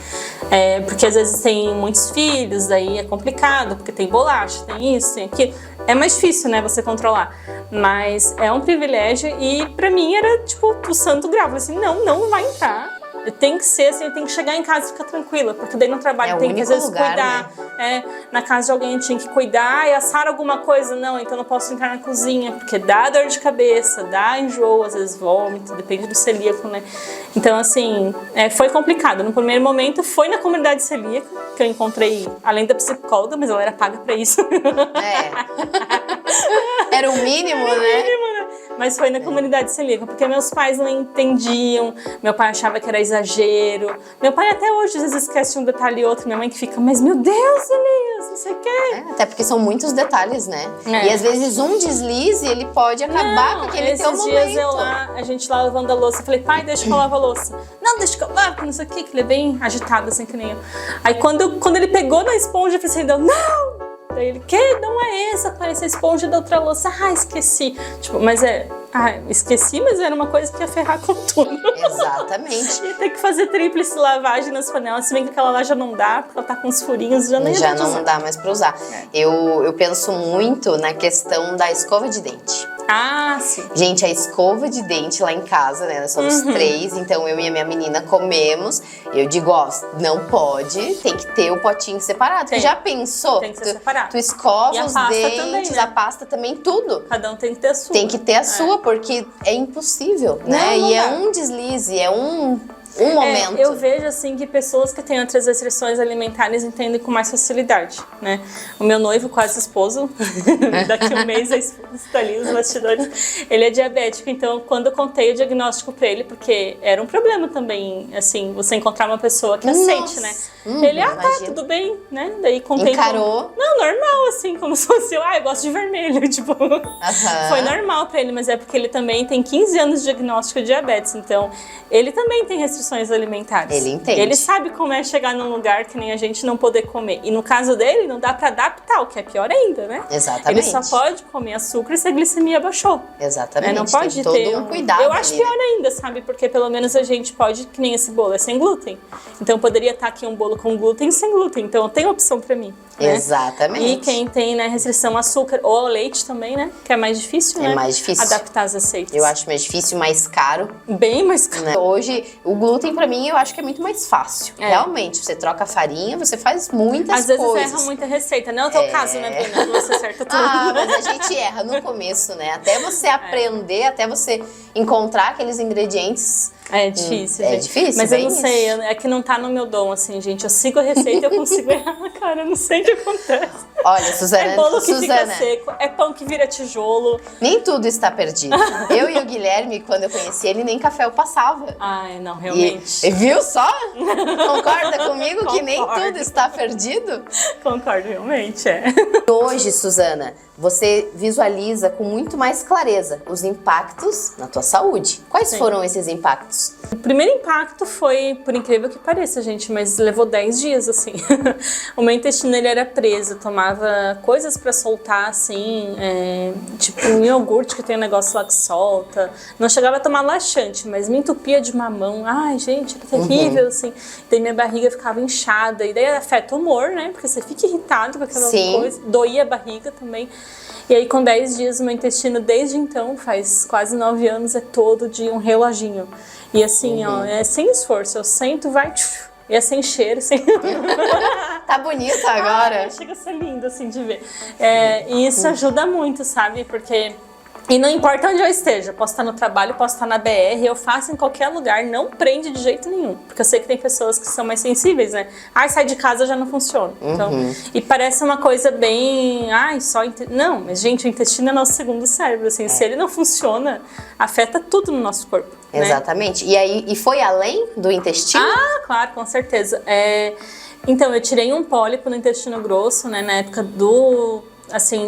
Porque às vezes tem muitos filhos, daí é complicado, porque tem bolacha, tem isso, tem aquilo. É mais difícil, né, você controlar. Mas é um privilégio, e pra mim era tipo o santo grau. Eu falei assim, não vai entrar. Tem que ser assim, eu tenho que chegar em casa e ficar tranquila, porque daí no trabalho tem que às vezes cuidar, né? Na casa de alguém eu tinha que cuidar e assar alguma coisa, não, então não posso entrar na cozinha, porque dá dor de cabeça, dá enjoo, às vezes vômito, depende do celíaco, né? Então assim, foi complicado. No primeiro momento foi na comunidade celíaca que eu encontrei, além da psicóloga, mas ela era paga pra isso. Era o mínimo, né? Mas foi na comunidade celíaca, porque meus pais não entendiam, meu pai achava que era exagero. Meu pai até hoje às vezes esquece um detalhe e outro, minha mãe que fica, mas meu Deus, Elias, não sei o quê. Até porque são muitos detalhes, né? E às vezes um deslize, ele pode acabar com aquele teu momento. Esses dias a gente lá lavando a louça, eu falei, pai, deixa que eu lavo a louça. Não, deixa que eu lavo, não sei o quê, que ele é bem agitado, assim, que nem eu. Aí quando ele pegou na esponja, eu pensei, não! Daí ele, que? Não é essa, parece a esponja da outra louça. Esqueci. Tipo, mas Esqueci, mas era uma coisa que ia ferrar com tudo. Exatamente. Ia ter que fazer tríplice lavagem nas panelas, se bem que aquela lá já não dá, porque ela tá com uns furinhos, já não dá mais pra usar. Eu penso muito na questão da escova de dente. Sim. Gente, a escova de dente lá em casa, né? Nós somos 3, então eu e a minha menina comemos. Eu digo, não pode, tem que ter o potinho separado. Tu já pensou? Tem que ser separado. Tu escova os dentes, também, né? a pasta também, tudo. Cada um tem que ter a sua. Tem que ter a sua, porque é impossível, né? Não e dá. é um deslize, é um momento. Eu vejo assim que pessoas que têm outras restrições alimentares entendem com mais facilidade, né? O meu noivo, quase esposo, daqui a um mês a esposa está ali nos bastidores, ele é diabético, então quando eu contei o diagnóstico para ele, porque era um problema também, assim, você encontrar uma pessoa que aceite, né? Ele, tudo bem, né? Daí contei. Encarou? Não, normal, assim, como se fosse eu gosto de vermelho, tipo. Foi normal para ele, mas é porque ele também tem 15 anos de diagnóstico de diabetes, então ele também tem restrições alimentares. Ele entende. Ele sabe como é chegar num lugar que nem a gente não poder comer. E no caso dele, não dá pra adaptar, o que é pior ainda, né? Exatamente. Ele só pode comer açúcar se a glicemia baixou. Exatamente. Não pode tem ter todo um cuidado. Eu acho pior ainda, sabe? Porque pelo menos a gente pode, que nem esse bolo, é sem glúten. Então poderia estar aqui um bolo com glúten e sem glúten. Então tem opção pra mim. Né? Exatamente. E quem tem, né, restrição a açúcar ou ao leite também, né? Que é mais difícil, né? É mais difícil. Adaptar as receitas. Eu acho mais difícil, mais caro. Bem mais caro. Né? Hoje, o glúten pra mim, eu acho que é muito mais fácil. Realmente, você troca a farinha, você faz muitas coisas. Às vezes erra muita receita. Não é o teu caso, né, Bruna? Você acerta tudo. Mas a gente erra no começo, né? Até você aprender, até você encontrar aqueles ingredientes. É difícil, É gente. difícil, mas eu não sei, é que não tá no meu dom, assim, gente. Eu sigo a receita e eu consigo errar, cara. Eu não sei o que acontece. Olha, Suzana... É bolo que fica seco, é pão que vira tijolo. Nem tudo está perdido. Eu e o Guilherme, quando eu conheci ele, nem café eu passava. Não, realmente. E viu só? Concorda comigo que nem tudo está perdido? Concordo, realmente, Hoje, Suzana, você visualiza com muito mais clareza os impactos na tua saúde. Quais foram esses impactos? O primeiro impacto foi, por incrível que pareça, gente, mas levou 10 dias, assim. O meu intestino, ele era preso, tomava coisas pra soltar, assim, tipo um iogurte que tem um negócio lá que solta. Não chegava a tomar laxante, mas me entupia de mamão. Ai, gente, era terrível, assim. Daí minha barriga ficava inchada, e daí afeta o humor, né? Porque você fica irritado com aquela coisa. Doía a barriga também. E aí, com 10 dias, o meu intestino, desde então, faz quase 9 anos, é todo de um reloginho. E assim, é sem esforço. Eu sento, vai... E é sem cheiro, sem... Tá bonito agora. Chega a ser lindo, assim, de ver. E isso ajuda muito, sabe? Porque... E não importa onde eu esteja, posso estar no trabalho, posso estar na BR, eu faço em qualquer lugar, não prende de jeito nenhum. Porque eu sei que tem pessoas que são mais sensíveis, né? Sai de casa já não funciona. Então, e parece uma coisa bem... Não, mas gente, o intestino é nosso segundo cérebro, assim. Se ele não funciona, afeta tudo no nosso corpo. Exatamente. Né? E foi além do intestino? Claro, com certeza. Então, eu tirei um pólipo no intestino grosso, né? Na época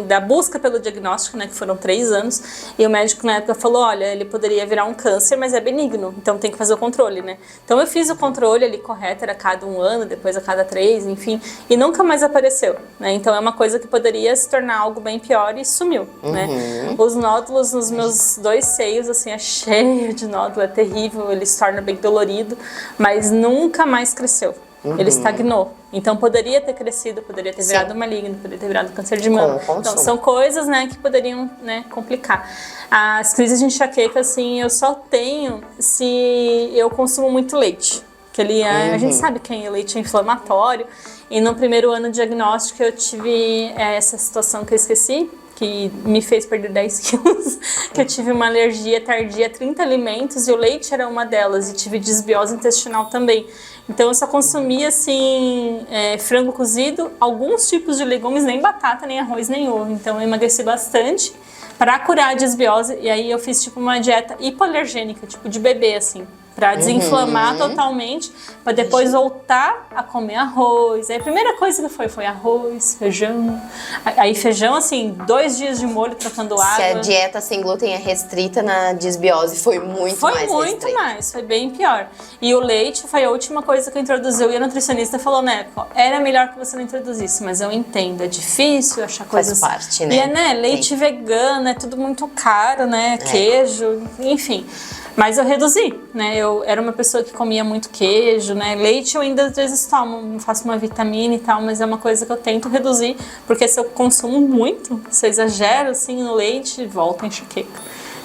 da busca pelo diagnóstico, né, que foram 3 anos, e o médico na época falou, olha, ele poderia virar um câncer, mas é benigno, então tem que fazer o controle, né. Então eu fiz o controle ali correto, era a cada 1 ano, depois a cada 3, enfim, e nunca mais apareceu, né, então é uma coisa que poderia se tornar algo bem pior e sumiu, né. Os nódulos nos meus 2 seios, assim, é cheio de nódulo, é terrível, ele se torna bem dolorido, mas nunca mais cresceu. Ele estagnou. Então poderia ter crescido, poderia ter virado maligno, poderia ter virado câncer de mama. Então são coisas, né, que poderiam, né, complicar. As crises de enxaqueca, assim, eu só tenho se eu consumo muito leite. Que a gente sabe que leite é inflamatório. E no primeiro ano de diagnóstico eu tive essa situação que eu esqueci, que me fez perder 10 quilos, que eu tive uma alergia tardia a 30 alimentos e o leite era uma delas, e tive desbiose intestinal também. Então eu só consumia, assim, frango cozido, alguns tipos de legumes, nem batata, nem arroz, nem ovo. Então eu emagreci bastante para curar a desbiose, e aí eu fiz tipo uma dieta hipoalergênica, tipo de bebê, assim. Pra desinflamar totalmente, pra depois voltar a comer arroz. Aí a primeira coisa que foi arroz, feijão. Aí feijão, assim, 2 dias de molho trocando água. Se a dieta sem glúten é restrita, na desbiose foi muito mais restrita. Foi muito mais, foi bem pior. E o leite foi a última coisa que introduziu. E a nutricionista falou, né, era melhor que você não introduzisse, mas eu entendo, é difícil achar coisas... Faz parte, né? E né, leite vegano, é tudo muito caro, né, queijo, enfim... Mas eu reduzi, né? Eu era uma pessoa que comia muito queijo, né? Leite eu ainda às vezes tomo, faço uma vitamina e tal, mas é uma coisa que eu tento reduzir, porque se eu consumo muito, se eu exagero assim no leite, volta a enxaqueca.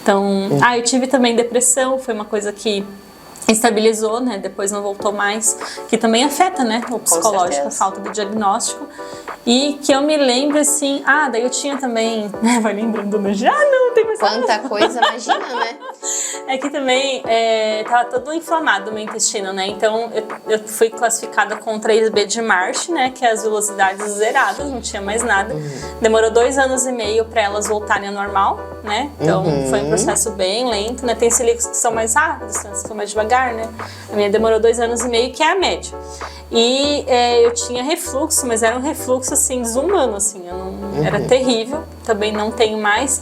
Então, eu tive também depressão, foi uma coisa que estabilizou, né? Depois não voltou mais, que também afeta, né? O psicológico, a falta do diagnóstico. E que eu me lembro assim, daí eu tinha também, vai lembrando, né? Já não tem mais quanta coisa, imagina, né? É que também tava todo inflamado o meu intestino, né? Então eu fui classificada com 3B de Marsh, né? Que é as velocidades zeradas, não tinha mais nada. Demorou 2 anos e meio para elas voltarem ao normal, né? Então foi um processo bem lento, né? Tem celíacos que são mais rápidos, que são mais devagar, né? A minha demorou 2 anos e meio, que é a média. E eu tinha refluxo, mas era um refluxo assim desumano, assim, era terrível, também não tenho mais.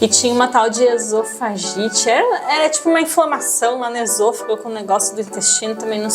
E tinha uma tal de esofagite, era tipo uma inflamação lá no esôfago com o negócio do intestino, também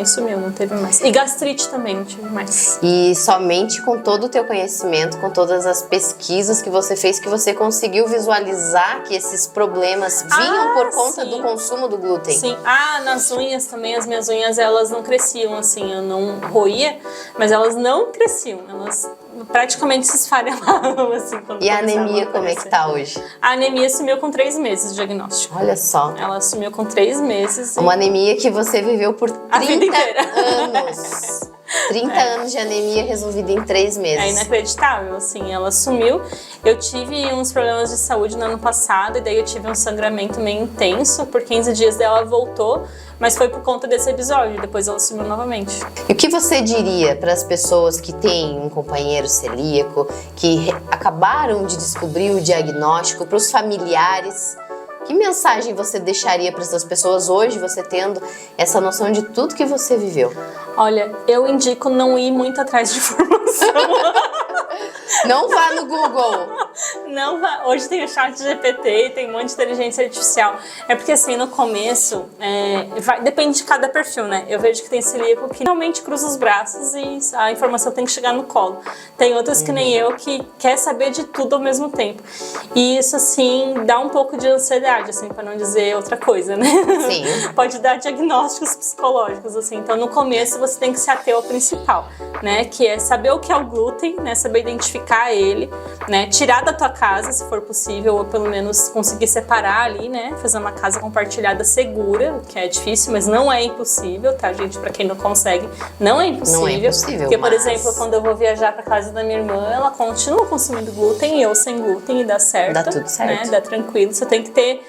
sumiu, não teve mais. E gastrite também, não tive mais. E somente com todo o teu conhecimento, com todas as pesquisas que você fez, que você conseguiu visualizar que esses problemas vinham por conta do consumo do glúten. Sim, nas unhas também, as minhas unhas, elas não cresciam, assim, eu não roía, mas elas não cresciam, elas praticamente se esfarelavam, assim. E a anemia, como é que tá hoje? A anemia sumiu com 3 meses de diagnóstico. Olha só. Ela sumiu com 3 meses. Uma anemia que você viveu por 30 anos. 30 anos de anemia resolvida em 3 meses. É inacreditável, assim, ela sumiu. Eu tive uns problemas de saúde no ano passado, e daí eu tive um sangramento meio intenso. Por 15 dias dela voltou, mas foi por conta desse episódio, depois ela sumiu novamente. E o que você diria para as pessoas que têm um companheiro celíaco, que acabaram de descobrir o diagnóstico, para os familiares? Que mensagem você deixaria para essas pessoas hoje, você tendo essa noção de tudo que você viveu? Olha, eu indico não ir muito atrás de informação. Não vá no Google. Não vá. Hoje tem o chat GPT, tem um monte de inteligência artificial. É porque assim, no começo, depende de cada perfil, né? Eu vejo que tem celíaco que realmente cruza os braços e a informação tem que chegar no colo. Tem outras que nem eu, que quer saber de tudo ao mesmo tempo. E isso, assim, dá um pouco de ansiedade, assim, para não dizer outra coisa, né? Sim. Pode dar diagnósticos psicológicos, assim. Então, no começo, você tem que se ater ao principal, né? Que é saber o que é o glúten, né? Saber identificar ele, né? Tirar da tua casa, se for possível, ou pelo menos conseguir separar ali, né? Fazer uma casa compartilhada segura, que é difícil, mas não é impossível, tá, gente? Pra quem não consegue, não é impossível. Não é impossível, porque, por exemplo, quando eu vou viajar pra casa da minha irmã, ela continua consumindo glúten e eu sem glúten, e dá certo. Dá tudo certo. Né? Dá tranquilo. Você tem que ter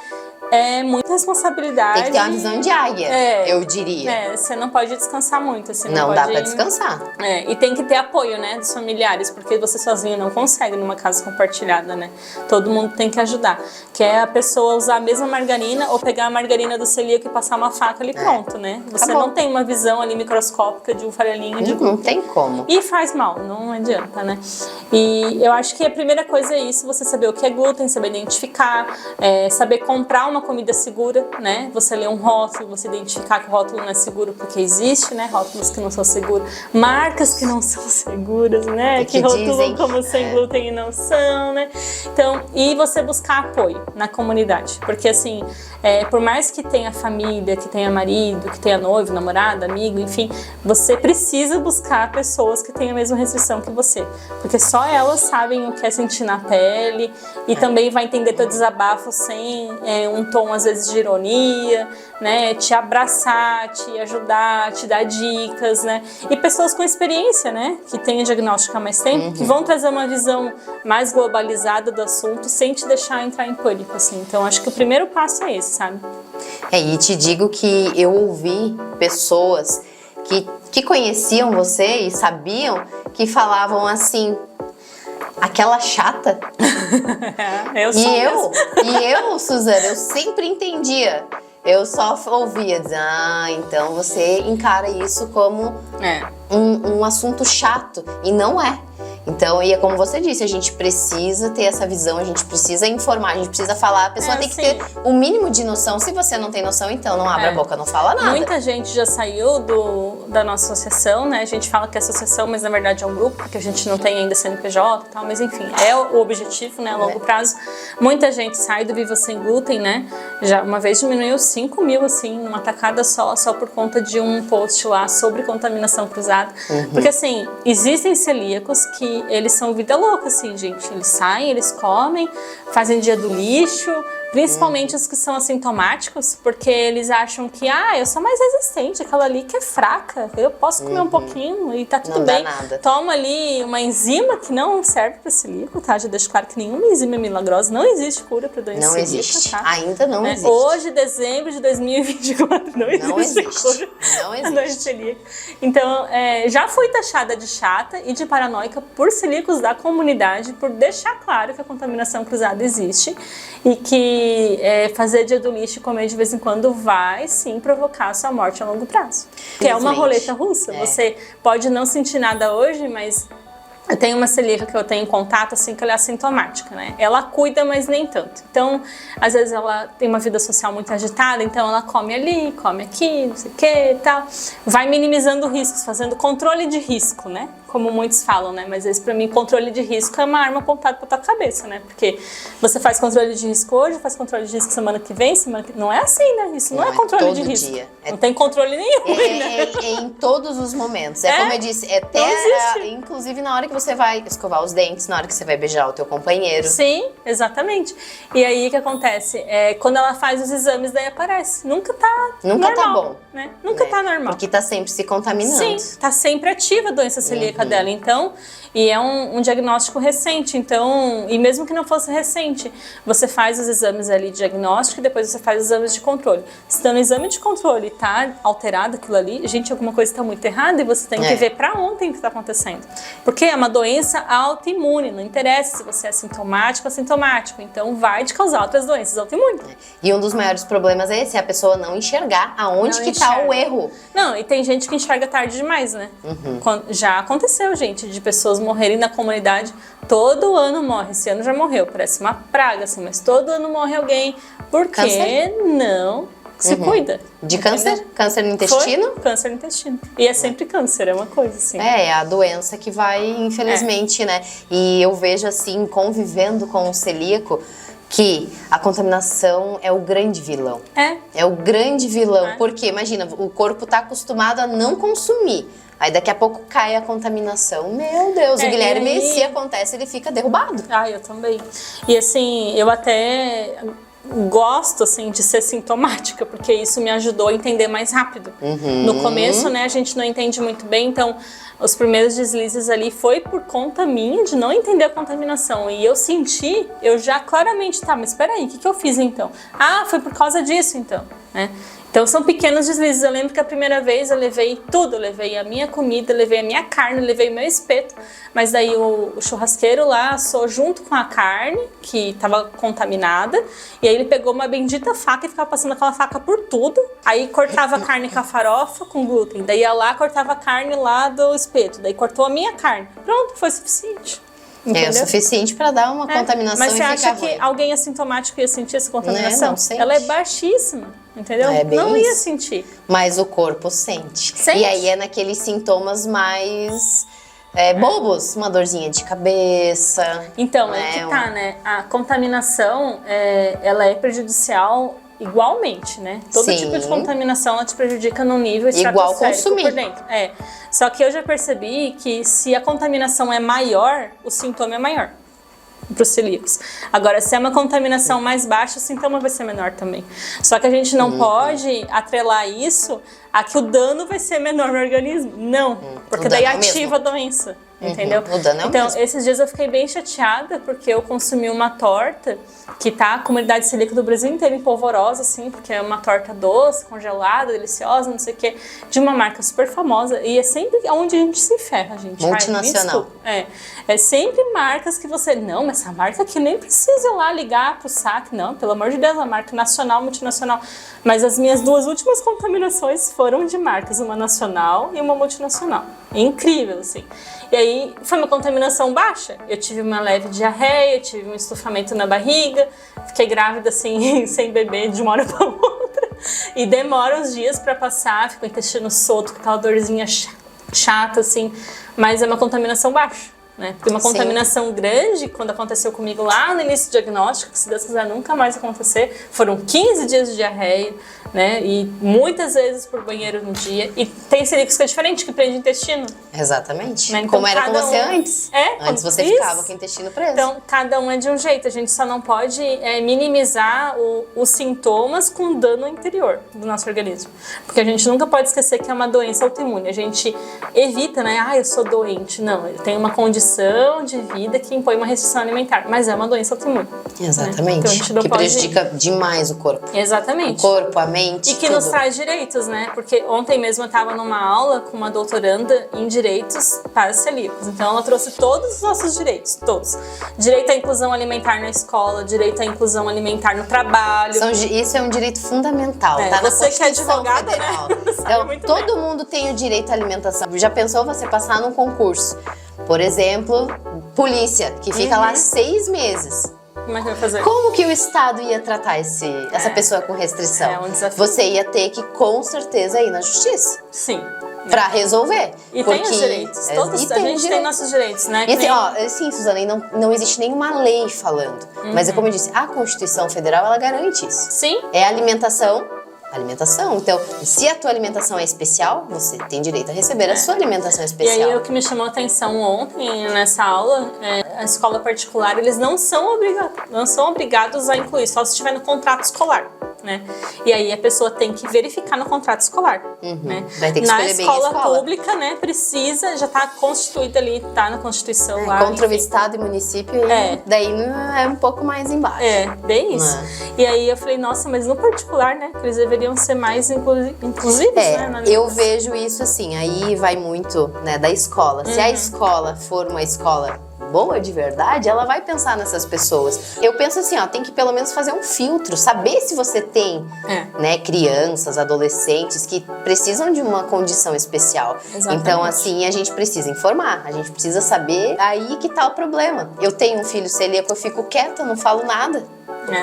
muita responsabilidade. Tem que ter uma visão de águia, eu diria. Você não pode descansar muito. Assim, não pode... dá pra descansar. E tem que ter apoio, né, dos familiares, porque você sozinho não consegue numa casa compartilhada, né? Todo mundo tem que ajudar. Que é a pessoa usar a mesma margarina ou pegar a margarina do celíaco e passar uma faca ali, pronto, né? Você não tem uma visão ali microscópica de um farelinho de glúten. Não tem como. E faz mal, não adianta, né? E eu acho que a primeira coisa é isso, você saber o que é glúten, saber identificar, saber comprar uma comida segura, né? Você ler um rótulo, você identificar que o rótulo não é seguro, porque existe, né? Rótulos que não são seguros, marcas que não são seguras, né? Que rotulam como sem glúten e não são, né? Então, e você buscar apoio na comunidade, porque assim, por mais que tenha família, que tenha marido, que tenha noivo, namorada, amigo, enfim, você precisa buscar pessoas que tenham a mesma restrição que você, porque só elas sabem o que é sentir na pele e também vai entender teu desabafo sem um tom às vezes de ironia, né? Te abraçar, te ajudar, te dar dicas, né? E pessoas com experiência, né? Que têm diagnóstico há mais tempo, que vão trazer uma visão mais globalizada do assunto sem te deixar entrar em pânico, assim. Então acho que o primeiro passo é esse, sabe? E te digo que eu ouvi pessoas que conheciam você e sabiam que falavam assim: aquela chata. Eu, Suzana, eu, Suzana, eu sempre entendia Eu só ouvia dizer, então você encara isso como um assunto chato. E não é. Então, e é como você disse, a gente precisa ter essa visão, a gente precisa informar, a gente precisa falar, a pessoa tem que ter o mínimo de noção. Se você não tem noção, então não abre a boca, não fala nada. Muita gente já saiu da nossa associação, né? A gente fala que é associação, mas na verdade é um grupo, porque a gente não tem ainda CNPJ e tal, mas enfim, é o objetivo, né, a longo prazo. Muita gente sai do Viva Sem Glúten, né? Já uma vez diminuiu 5 mil, assim, numa tacada só por conta de um post lá sobre contaminação cruzada. Porque assim, existem celíacos que eles são vida louca, assim, gente. Eles saem, eles comem, fazem dia do lixo, principalmente os que são assintomáticos, porque eles acham que, eu sou mais resistente, aquela ali que é fraca, eu posso comer um pouquinho e tá tudo bem. Nada. Toma ali uma enzima que não serve para celíaco, tá? Já deixo claro que nenhuma enzima milagrosa, não existe cura para doença celíaca, existe. tá? Ainda não existe. Hoje, dezembro de 2024, não existe cura para doença celíaca. Então, já fui taxada de chata e de paranoica por celíacos da comunidade, por deixar claro que a contaminação cruzada existe e que fazer dia do lixo e comer de vez em quando vai sim provocar a sua morte a longo prazo. Que é uma roleta russa. Você pode não sentir nada hoje, mas eu tenho uma celíaca que eu tenho em contato, assim, que ela é assintomática, né? Ela cuida, mas nem tanto. Então, às vezes ela tem uma vida social muito agitada, então ela come ali, come aqui, não sei o que e tal. Vai minimizando riscos, fazendo controle de risco, né? Como muitos falam, né? Mas às vezes, pra mim, controle de risco é uma arma apontada pra tua cabeça, né? Porque você faz controle de risco hoje, faz controle de risco semana que vem, não é assim, né? Isso não é controle de risco. Dia. Não tem controle nenhum, né? É em todos os momentos. Como eu disse, inclusive na hora que você vai escovar os dentes, na hora que você vai beijar o teu companheiro. Sim, exatamente. E aí o que acontece? Quando ela faz os exames, daí aparece. Nunca tá normal, tá bom. Né? Nunca tá normal. Porque tá sempre se contaminando. Sim, tá sempre ativa a doença celíaca dela. Então, e é um diagnóstico recente. Então, e mesmo que não fosse recente, você faz os exames ali de diagnóstico e depois você faz os exames de controle. Se no exame de controle tá alterado aquilo ali, gente, alguma coisa tá muito errada e você tem que ver pra ontem o que tá acontecendo. Porque é uma doença autoimune, não interessa se você é sintomático ou assintomático. Então, vai te causar outras doenças autoimunes. E um dos maiores problemas é esse, a pessoa não enxergar aonde que tá o erro. Não, e tem gente que enxerga tarde demais, né? Já aconteceu, gente, de pessoas morrerem na comunidade. Todo ano morre, esse ano já morreu, parece uma praga, assim, mas todo ano morre alguém. Por que não se cuida? De câncer? Câncer no intestino? Foi câncer no intestino. E é sempre câncer, é uma coisa assim. É a doença que vai, infelizmente, né? E eu vejo assim, convivendo com o celíaco, que a contaminação é o grande vilão. É o grande vilão, porque imagina, o corpo tá acostumado a não consumir. Aí daqui a pouco cai a contaminação. Meu Deus, o Guilherme, se acontece, ele fica derrubado. Eu também. E assim, eu até gosto, assim, de ser sintomática, porque isso me ajudou a entender mais rápido. No começo, né, a gente não entende muito bem, então os primeiros deslizes ali foi por conta minha de não entender a contaminação. E eu senti, eu já claramente, mas espera aí, o que eu fiz então? Foi por causa disso então, né? Então são pequenos deslizes. Eu lembro que a primeira vez eu levei tudo, eu levei a minha comida, eu levei a minha carne, eu levei o meu espeto, mas daí o churrasqueiro lá assou junto com a carne, que estava contaminada, e aí ele pegou uma bendita faca e ficava passando aquela faca por tudo, aí cortava a carne com a farofa, com glúten, daí ia lá, cortava a carne lá do espeto, daí cortou a minha carne. Pronto, foi suficiente. Entendeu? É o suficiente para dar uma contaminação. Mas você acha que ruim. alguém assintomático ia sentir essa contaminação? Não sente. Ela é baixíssima, entendeu? Não ia sentir. Mas o corpo sente. E aí é naqueles sintomas mais bobos, uma dorzinha de cabeça. Então, que tá, né? A contaminação, ela é prejudicial igualmente, né? Todo tipo de contaminação ela te prejudica num nível estratosférico consumir por dentro. Só que eu já percebi que se a contaminação é maior, o sintoma é maior para os celíacos. Agora, se é uma contaminação mais baixa, o sintoma vai ser menor também. Só que a gente não pode atrelar isso a que o dano vai ser menor no organismo. Não, porque daí ativa a doença. Entendeu? O dano é o então, mesmo. esses dias eu fiquei bem chateada porque eu consumi uma torta que tá a comunidade celíaca do Brasil inteiro em polvorosa, assim, porque é uma torta doce, congelada, deliciosa, não sei o que, de uma marca super famosa. E é sempre onde a gente se ferra, gente. Multinacional. É sempre marcas que você... Não, mas essa marca aqui nem precisa ir lá ligar pro saque. Não, pelo amor de Deus, a marca nacional, multinacional. Mas as minhas 2 últimas contaminações foram de marcas, uma nacional e uma multinacional. Incrível, assim. E aí, foi uma contaminação baixa. Eu tive uma leve diarreia, tive um estufamento na barriga, fiquei grávida, assim, sem bebê de uma hora para outra. E demora uns dias para passar, fica o intestino solto, com aquela dorzinha chata, assim. Mas é uma contaminação baixa. Né? Porque uma contaminação grande, quando aconteceu comigo lá no início do diagnóstico, que se Deus quiser nunca mais acontecer, foram 15 dias de diarreia, né? E muitas vezes por banheiro no dia. E tem celíacos que é diferente, que prende o intestino. Exatamente. Né? Então, como era com você antes. Antes você ficava com o intestino preso. Então, cada um é de um jeito. A gente só não pode minimizar os sintomas com dano interior do nosso organismo. Porque a gente nunca pode esquecer que é uma doença autoimune. A gente evita, né? Eu sou doente. Não, ele tem uma condição de vida que impõe uma restrição alimentar, mas é uma doença autoimune. Exatamente. Né? Então, a gente não que pode... prejudica demais o corpo. Exatamente. O corpo, a mente, e que tudo. nos traz direitos, né? Porque ontem mesmo eu estava numa aula com uma doutoranda em direitos para celíacos. Então ela trouxe todos os nossos direitos, todos. Direito à inclusão alimentar na escola, direito à inclusão alimentar no trabalho. Isso é um direito fundamental, tá? Você que é advogada, federal. né? Então, todo mundo tem o direito à alimentação. Já pensou você passar num concurso? Por exemplo, polícia, que fica lá 6 meses. Como é que vai fazer? Como que o Estado ia tratar essa pessoa com restrição? É um desafio. Você ia ter que, com certeza, ir na justiça. Sim. Pra resolver. E tem os direitos. Todos, a gente tem nossos direitos, né? E assim, Suzana, não existe nenhuma lei falando. Mas é como eu disse, a Constituição Federal, ela garante isso. Sim. É alimentação. Então, se a tua alimentação é especial, você tem direito a receber a sua alimentação especial. E aí, o que me chamou a atenção ontem, nessa aula, a escola particular, eles não são obrigados a incluir, só se estiver no contrato escolar. Né? E aí a pessoa tem que verificar no contrato escolar. Né? Vai ter que na escolher bem a escola pública, né, precisa, já está constituída ali, está na Constituição lá. Contra o Estado e município, daí é um pouco mais embaixo. Bem isso. E aí eu falei, nossa, mas no particular, né, que eles deveriam ser mais inclusivos, né? Eu vejo isso assim, aí vai muito, né, da escola. Se a escola for uma escola boa de verdade, ela vai pensar nessas pessoas. Eu penso assim, tem que pelo menos fazer um filtro, saber se você tem, né, crianças, adolescentes que precisam de uma condição especial. Exatamente. Então, assim, a gente precisa informar, a gente precisa saber aí que tá o problema. Eu tenho um filho celíaco, eu fico quieta, não falo nada.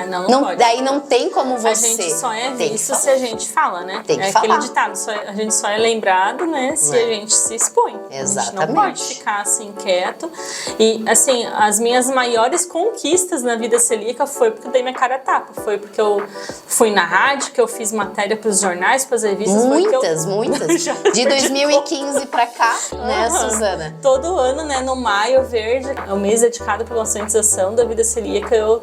Não pode. Daí não tem como você... A gente só é visto se a gente fala, né? Tem que falar. Aquele ditado, a gente só é lembrado, né, se a gente se expõe. Exatamente. A gente não pode ficar assim quieto. E assim, as minhas maiores conquistas na vida celíaca foi porque eu dei minha cara a tapa. Foi porque eu fui na rádio, que eu fiz matéria para os jornais, para as revistas. Muitas. De 2015 pra cá, né, Suzana? Todo ano, né, no Maio Verde, é um mês dedicado para conscientização da vida celíaca, eu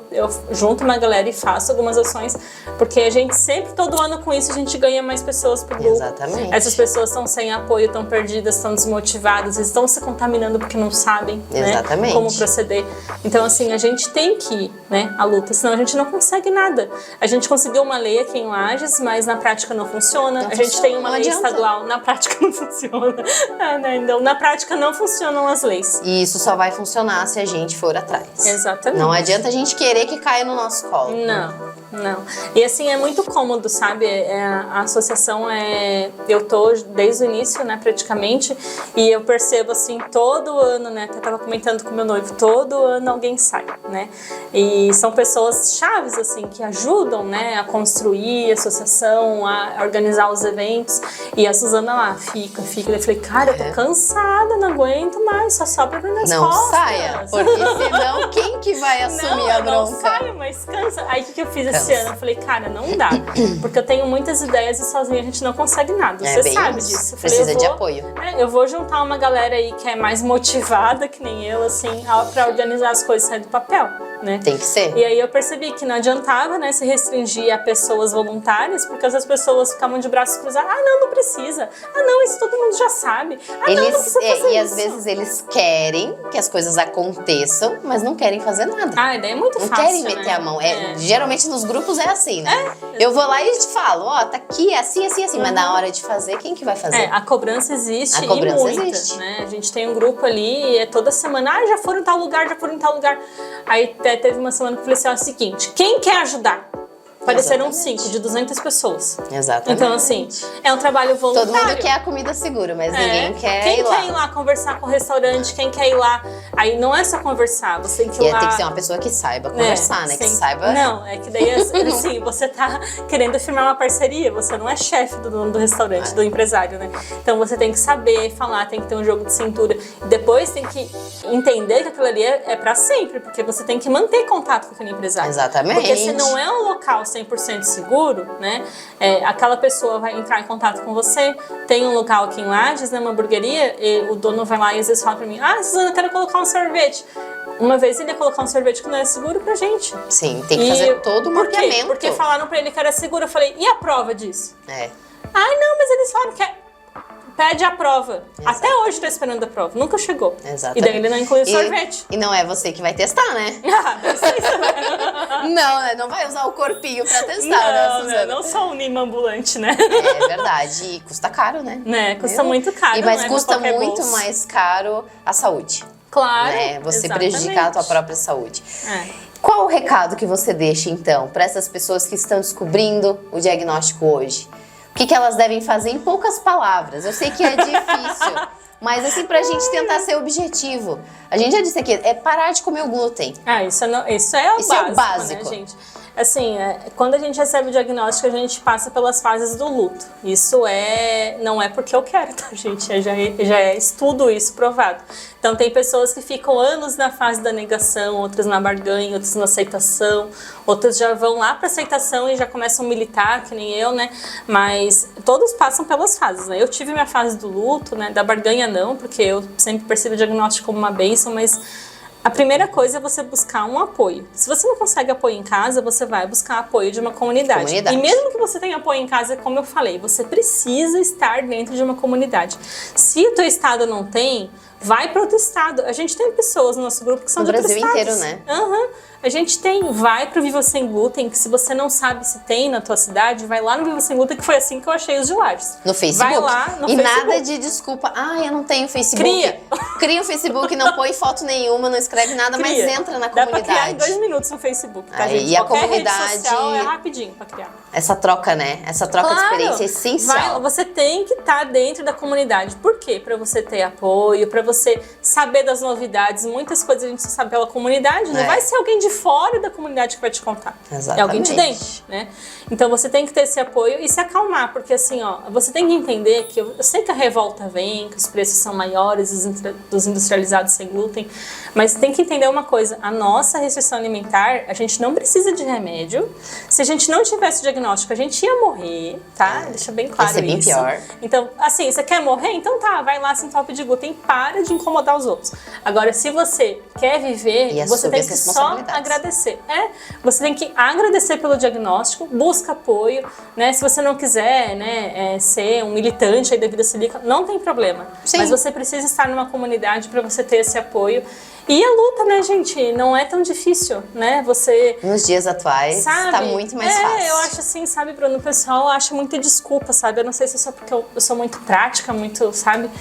junto uma galera e faço algumas ações, porque a gente sempre, todo ano com isso, a gente ganha mais pessoas pro grupo. Exatamente. Essas pessoas estão sem apoio, estão perdidas, estão desmotivadas, estão se contaminando porque não sabem, né, como proceder. Então, assim, a gente tem que ir, né, à luta, senão a gente não consegue nada. A gente conseguiu uma lei aqui em Lages, mas na prática não funciona. A gente tem uma lei estadual, na prática não funciona. Né? Então, na prática não funcionam as leis. E isso só vai funcionar se a gente for atrás. Exatamente. Não adianta a gente querer que caia no nosso colo. Não. E assim, é muito cômodo, sabe? A associação eu tô desde o início, né, praticamente, e eu percebo assim, todo ano, né, até tava comentando com meu noivo, todo ano alguém sai, né? E são pessoas chaves, assim, que ajudam, né, a construir a associação, a organizar os eventos, e a Suzana lá, fica. Eu falei, cara, eu tô cansada, não aguento mais, só sobra pra minhas costas. Não saia, porque senão quem que vai assumir a bronca? Não saio, mas cansa. Aí o que eu fiz esse ano? Eu falei, cara, não dá, porque eu tenho muitas ideias e sozinha a gente não consegue nada, você sabe disso. Eu falei, precisa de apoio. Eu vou juntar uma galera aí que é mais motivada, que nem eu, assim, pra organizar as coisas e sair do papel. né? Tem que ser. E aí eu percebi que não adiantava, né, se restringir a pessoas voluntárias, porque as pessoas ficavam de braços cruzados. Ah, não precisa. Ah, não, isso todo mundo já sabe. Ah, não precisa fazer isso. E às vezes eles querem que as coisas aconteçam, mas não querem fazer nada. Ah, daí é muito não fácil, querem meter a mão. Geralmente nos grupos é assim, né? Eu vou lá e te falo, ó, tá aqui, é assim, assim, assim. Mas na hora de fazer, quem que vai fazer? A cobrança existe. A cobrança e muita, existe. Né? A gente tem um grupo ali, e toda semana, já foram em tal lugar, já foram em tal lugar. Aí teve uma semana que eu falei assim, ó, é o seguinte, quem quer ajudar? Apareceram 5, de 200 pessoas. Exatamente. Então, assim, é um trabalho voluntário. Todo mundo quer a comida segura, mas ninguém quer quem ir lá. Quem quer ir lá conversar com o restaurante, quem quer ir lá... Aí não é só conversar, você tem que ir lá... tem que ser uma pessoa que saiba conversar, né? Que saiba... Não, é que daí, assim, você tá querendo firmar uma parceria, você não é chefe do dono do restaurante, do empresário, né? Então você tem que saber falar, tem que ter um jogo de cintura. E depois tem que entender que aquilo ali é pra sempre, porque você tem que manter contato com aquele empresário. Exatamente. Porque se não é um local 100% seguro, né? Aquela pessoa vai entrar em contato com você. Tem um local aqui em Lages, né, uma hamburgueria, e o dono vai lá e às vezes fala pra mim, Suzana, eu quero colocar um sorvete. Uma vez ele ia colocar um sorvete que não é seguro pra gente. Sim, tem que fazer todo o mapeamento. Porque falaram pra ele que era seguro. Eu falei, e a prova disso? Não, mas eles falaram que pede a prova. Exato. Até hoje tô esperando a prova. Nunca chegou. Exatamente. E daí ele não inclui o sorvete. E não é você que vai testar, né? Não sei se vai. Não, né? Não vai usar o corpinho pra testar, né, Suzana? Não só um Nima ambulante, né? É verdade. E custa caro, né? Custa muito caro. Mas custa muito mais caro a saúde. Claro. Né? Você exatamente. prejudicar a tua própria saúde. Qual o recado que você deixa, então, para essas pessoas que estão descobrindo o diagnóstico hoje? O que elas devem fazer em poucas palavras? Eu sei que é difícil, mas assim, pra gente tentar ser objetivo. A gente já disse aqui, é parar de comer o glúten. Isso é o básico, né, gente? Assim, quando a gente recebe o diagnóstico, a gente passa pelas fases do luto. Isso não é porque eu quero, tá, gente? Já é estudo isso provado. Então, tem pessoas que ficam anos na fase da negação, outras na barganha, outras na aceitação, outras já vão lá pra aceitação e já começam a militar, que nem eu, né? Mas todos passam pelas fases, né? Eu tive minha fase do luto, né? Da barganha não, porque eu sempre percebo o diagnóstico como uma bênção, mas a primeira coisa é você buscar um apoio. Se você não consegue apoio em casa, você vai buscar apoio de uma comunidade. E mesmo que você tenha apoio em casa, como eu falei, você precisa estar dentro de uma comunidade. Se o teu estado não tem, vai para outro estado. A gente tem pessoas no nosso grupo que são de outros estados. No Brasil inteiro, né? A gente vai pro Viva Sem Glúten, que se você não sabe se tem na tua cidade, vai lá no Viva Sem Glúten, que foi assim que eu achei os de Lages. No Facebook. Vai lá no Facebook. Facebook. Nada de desculpa. Eu não tenho Facebook. Cria um Facebook, não põe foto nenhuma, não escreve nada, mas entra na comunidade. Dá pra criar em 2 minutos no Facebook, tá, gente? E a Qualquer comunidade... rede social é rapidinho pra criar. Essa troca, né? Essa troca de experiência é essencial. Você tem que estar dentro da comunidade. Por quê? Pra você ter apoio, pra você saber das novidades. Muitas coisas a gente só sabe pela comunidade. Não vai ser alguém de fora da comunidade que vai te contar. Exatamente. É alguém de dentro, né? Então você tem que ter esse apoio e se acalmar, porque assim, você tem que entender que eu sei que a revolta vem, que os preços são maiores dos industrializados sem glúten, mas tem que entender uma coisa, a nossa restrição alimentar, a gente não precisa de remédio. Se a gente não tivesse o diagnóstico, a gente ia morrer, tá? Deixa bem claro isso. Ia ser bem pior. Então, assim, você quer morrer? Então tá, vai lá, se entope de glúten, para de incomodar os outros. Agora, se você quer viver, você tem que só agradecer. Você tem que agradecer pelo diagnóstico, busca apoio, né? Se você não quiser, né, ser um militante aí da vida celíaca, não tem problema. Sim. Mas você precisa estar numa comunidade para você ter esse apoio. E a luta, né, gente, não é tão difícil, né? Você... Nos dias atuais, tá muito mais fácil. Eu acho assim, sabe, Bruno, o pessoal acha muita desculpa, sabe? Eu não sei se é só porque eu sou muito prática, muito, sabe,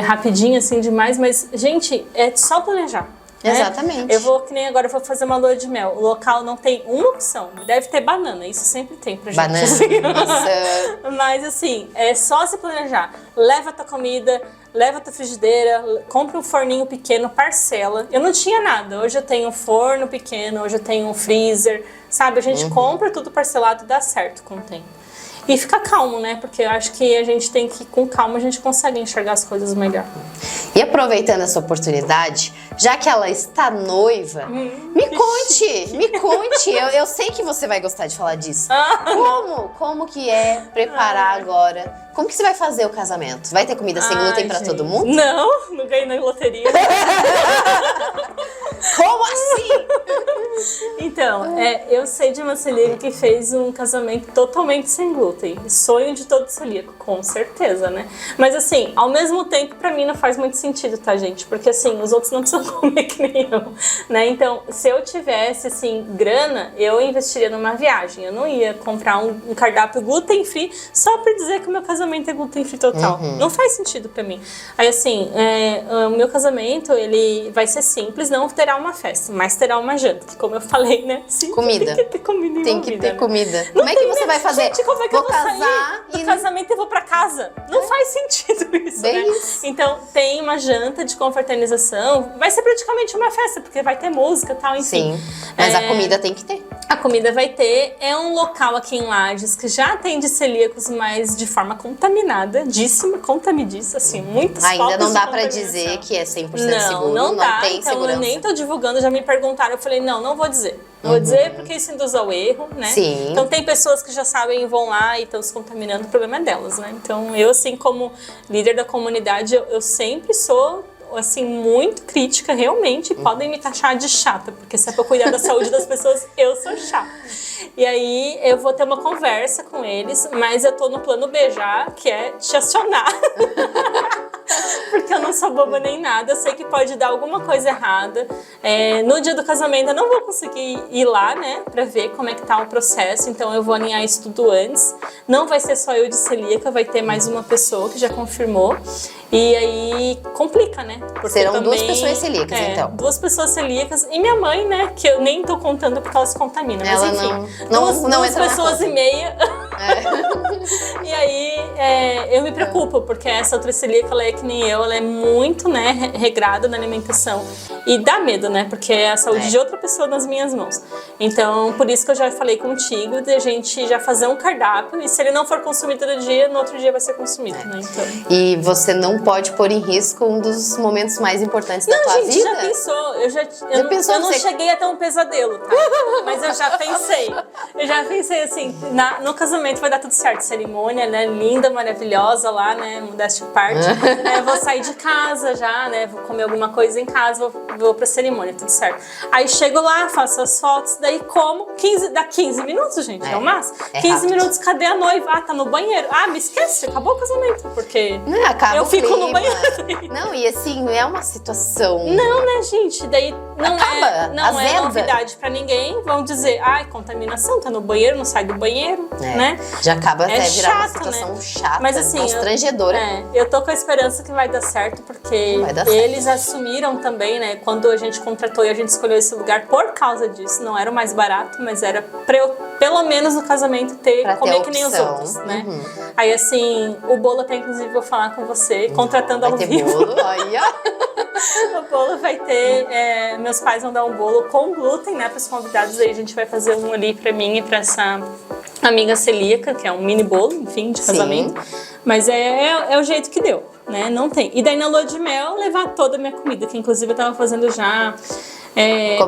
rapidinho, assim, demais, mas, gente, é só planejar. Exatamente. Que nem agora, eu vou fazer uma lua de mel. O local não tem uma opção. Deve ter banana, isso sempre tem pra gente. Banana. Mas assim, é só se planejar. Leva a tua comida, leva a tua frigideira, compra um forninho pequeno, parcela. Eu não tinha nada. Hoje eu tenho um forno pequeno, hoje eu tenho um freezer. Sabe, a gente compra tudo parcelado e dá certo com o tempo. E fica calmo, né? Porque eu acho que a gente tem que, com calma, a gente consegue enxergar as coisas melhor. E aproveitando essa oportunidade, já que ela está noiva, me conte. Eu sei que você vai gostar de falar disso. Como que é preparar agora? Como que você vai fazer o casamento? Vai ter comida sem glúten pra todo mundo? Não ganhei na loteria. Como assim? Então, eu sei de uma celíaca que fez um casamento totalmente sem glúten. Sonho de todo celíaco, com certeza, né? Mas assim, ao mesmo tempo, pra mim não faz muito sentido, tá, gente? Porque assim, os outros não precisam comer que nem eu, né? Então, se eu tivesse, assim, grana, eu investiria numa viagem. Eu não ia comprar um cardápio gluten-free só pra dizer que o meu casamento é gluten-free total. Não faz sentido pra mim. Aí, assim, o meu casamento, ele vai ser simples, não terá uma festa, mas terá uma janta, que como eu falei, né? Sim, comida. Tem que ter comida Tem que ter né? comida. Como é que você vai fazer? Gente, como é que vou eu vou casar sair do casamento e vou pra casa? Não faz sentido isso, Bem né? isso. Então, tem uma janta de confraternização, vai ser praticamente uma festa, porque vai ter música e tal, enfim. Sim, mas a comida tem que ter. A comida vai ter, é um local aqui em Lages que já atende celíacos, mas de forma contaminadíssima, assim, muitas Ainda focos não de dá pra contaminação. dizer que é 100% Não, seguro, não dá, tem então segurança. eu nem tô divulgando, já me perguntaram, eu falei, não vou dizer. Não vou dizer porque isso induz ao erro, né? Sim. Então tem pessoas que já sabem e vão lá e estão se contaminando, o problema é delas, né? Então eu, assim, como líder da comunidade, eu sempre sou, assim, muito crítica, realmente, podem me taxar de chata, porque se é pra cuidar da saúde das pessoas, eu sou chata. E aí eu vou ter uma conversa com eles, mas eu tô no plano B já, que é te acionar. Porque eu não sou boba nem nada, eu sei que pode dar alguma coisa errada. No dia do casamento eu não vou conseguir ir lá, né, pra ver como é que tá o processo, então eu vou alinhar isso tudo antes. Não vai ser só eu de celíaca, vai ter mais uma pessoa que já confirmou. E aí complica, né? Porque serão duas pessoas celíacas, então. 2 pessoas celíacas e minha mãe, né, que eu nem tô contando porque ela se contamina. Mas Ela enfim, não duas entra na pessoas conta. e meia. E aí eu me preocupo, porque essa outra celíaca, ela é que nem eu, ela é muito, né, regrada na alimentação. E dá medo, né, porque é a saúde de outra pessoa nas minhas mãos. Então, por isso que eu já falei contigo, de a gente já fazer um cardápio, e se ele não for consumido no dia, no outro dia vai ser consumido, né, então... E você não pode pôr em risco um dos momentos mais importantes da tua vida? Já pensou, eu não cheguei até um pesadelo, tá? Mas eu já pensei. Eu já pensei assim, no casamento vai dar tudo certo, cerimônia, né, linda, maravilhosa lá, né, modéstia à parte. Vou sair de casa já, né, vou comer alguma coisa em casa, vou pra cerimônia, tudo certo. Aí chego lá, faço as fotos, daí como, dá 15 minutos, gente, é o máximo. 15 rápido. minutos, cadê a noiva? Ah, tá no banheiro. Ah, me esquece, acabou o casamento, porque Acaba eu o fico no clima. banheiro. Não, e assim, é uma situação... Não, né, gente? Daí não Acaba, é azeda. novidade pra ninguém. Vão dizer, ai, contaminação, tá no banheiro, não sai do banheiro, né? Já acaba até virar uma chato, situação né? chata, Mas assim, constrangedora. eu tô com a esperança que vai dar certo, porque Vai dar certo. eles assumiram também, né? Quando a gente contratou e a gente escolheu esse lugar por causa disso, não era o mais barato, mas era pra eu, pelo menos no casamento, comer que nem os opção. outros, né? Aí assim, o bolo até inclusive vou falar com você, contratando ao Vai ter vivo. bolo, aí, ó. O bolo vai ter, meus pais vão dar um bolo com glúten, né, para os convidados. Aí a gente vai fazer um ali para mim e para essa amiga celíaca, que é um mini bolo, enfim, de casamento. Mas é o jeito que deu, né, não tem. E daí na lua de mel, levar toda a minha comida, que inclusive eu tava fazendo já...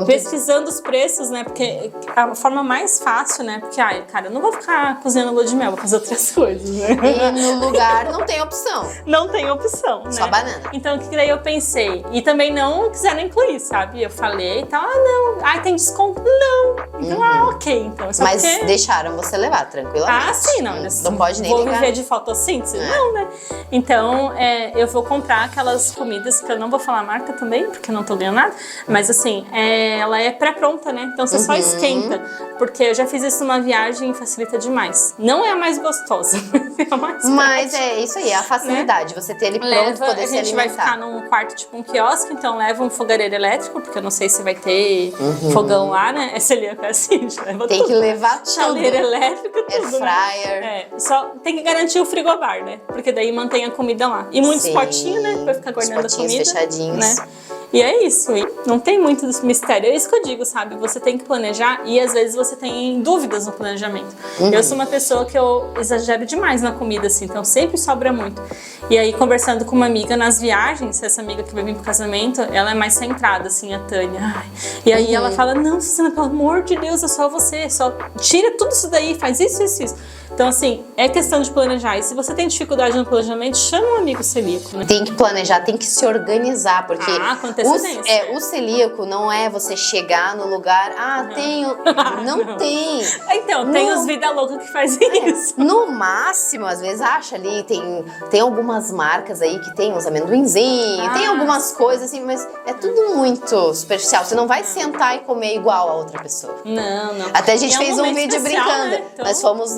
pesquisando os preços, né? Porque a forma mais fácil, né? Porque, cara, eu não vou ficar cozinhando lua de mel, vou fazer outras coisas, né? E no lugar não tem opção. Não tem opção, né? Só banana. Então, o que daí eu pensei? E também não quiseram incluir, sabe? Eu falei e tal, não. Tem desconto? Não. Então, ok. Então, só Mas porque... deixaram você levar, tranquilamente. sim, não. Não pode nem vou ligar. viver de fotossíntese? Não, né? Então, eu vou comprar aquelas comidas que eu não vou falar a marca também, porque eu não tô ganhando nada. Mas, assim, ela é pré-pronta, né? Então, você só esquenta. Porque eu já fiz isso numa viagem e facilita demais. Não é a mais gostosa, é a mais Mas prática. é isso aí, a facilidade. Você ter ele pronto, poder a se gente vai alimentar. ficar num quarto tipo um quiosque, então leva um fogareiro elétrico, porque eu não sei se vai ter fogão lá, né? É celíaca assim, leva Tem tudo. que levar tudo. Chaleira elétrica, Air tudo, né? fryer. Só tem que garantir o frigobar, né? Porque daí mantém a comida lá. E muitos Sim, potinhos, né? Pra ficar guardando a potinhos comida. fechadinhos. Né? E é isso, hein? Não tem muito mistério. É isso que eu digo, sabe? Você tem que planejar e às vezes você tem dúvidas no planejamento. Eu sou uma pessoa que eu exagero demais na comida, assim, então sempre sobra muito. E aí, conversando com uma amiga nas viagens, essa amiga que vai vir pro casamento, ela é mais centrada, assim, a Tânia. E aí ela fala, não, Susana, pelo amor de Deus, é só você, só tira tudo isso daí, faz isso, isso, isso. Então, assim, é questão de planejar. E se você tem dificuldade no planejamento, chama um amigo celíaco, né? Tem que planejar, tem que se organizar, porque com antecedência. o celíaco não é você chegar no lugar, tenho... Não tem. Então, tem os vida louca que fazem isso. No máximo, às vezes, acha ali, tem algumas marcas aí que tem uns amendoinzinhos, tem algumas coisas assim, mas é tudo muito superficial. Você não vai sentar e comer igual a outra pessoa. Não. Até a gente fez um vídeo especial, brincando. né? Então... Nós fomos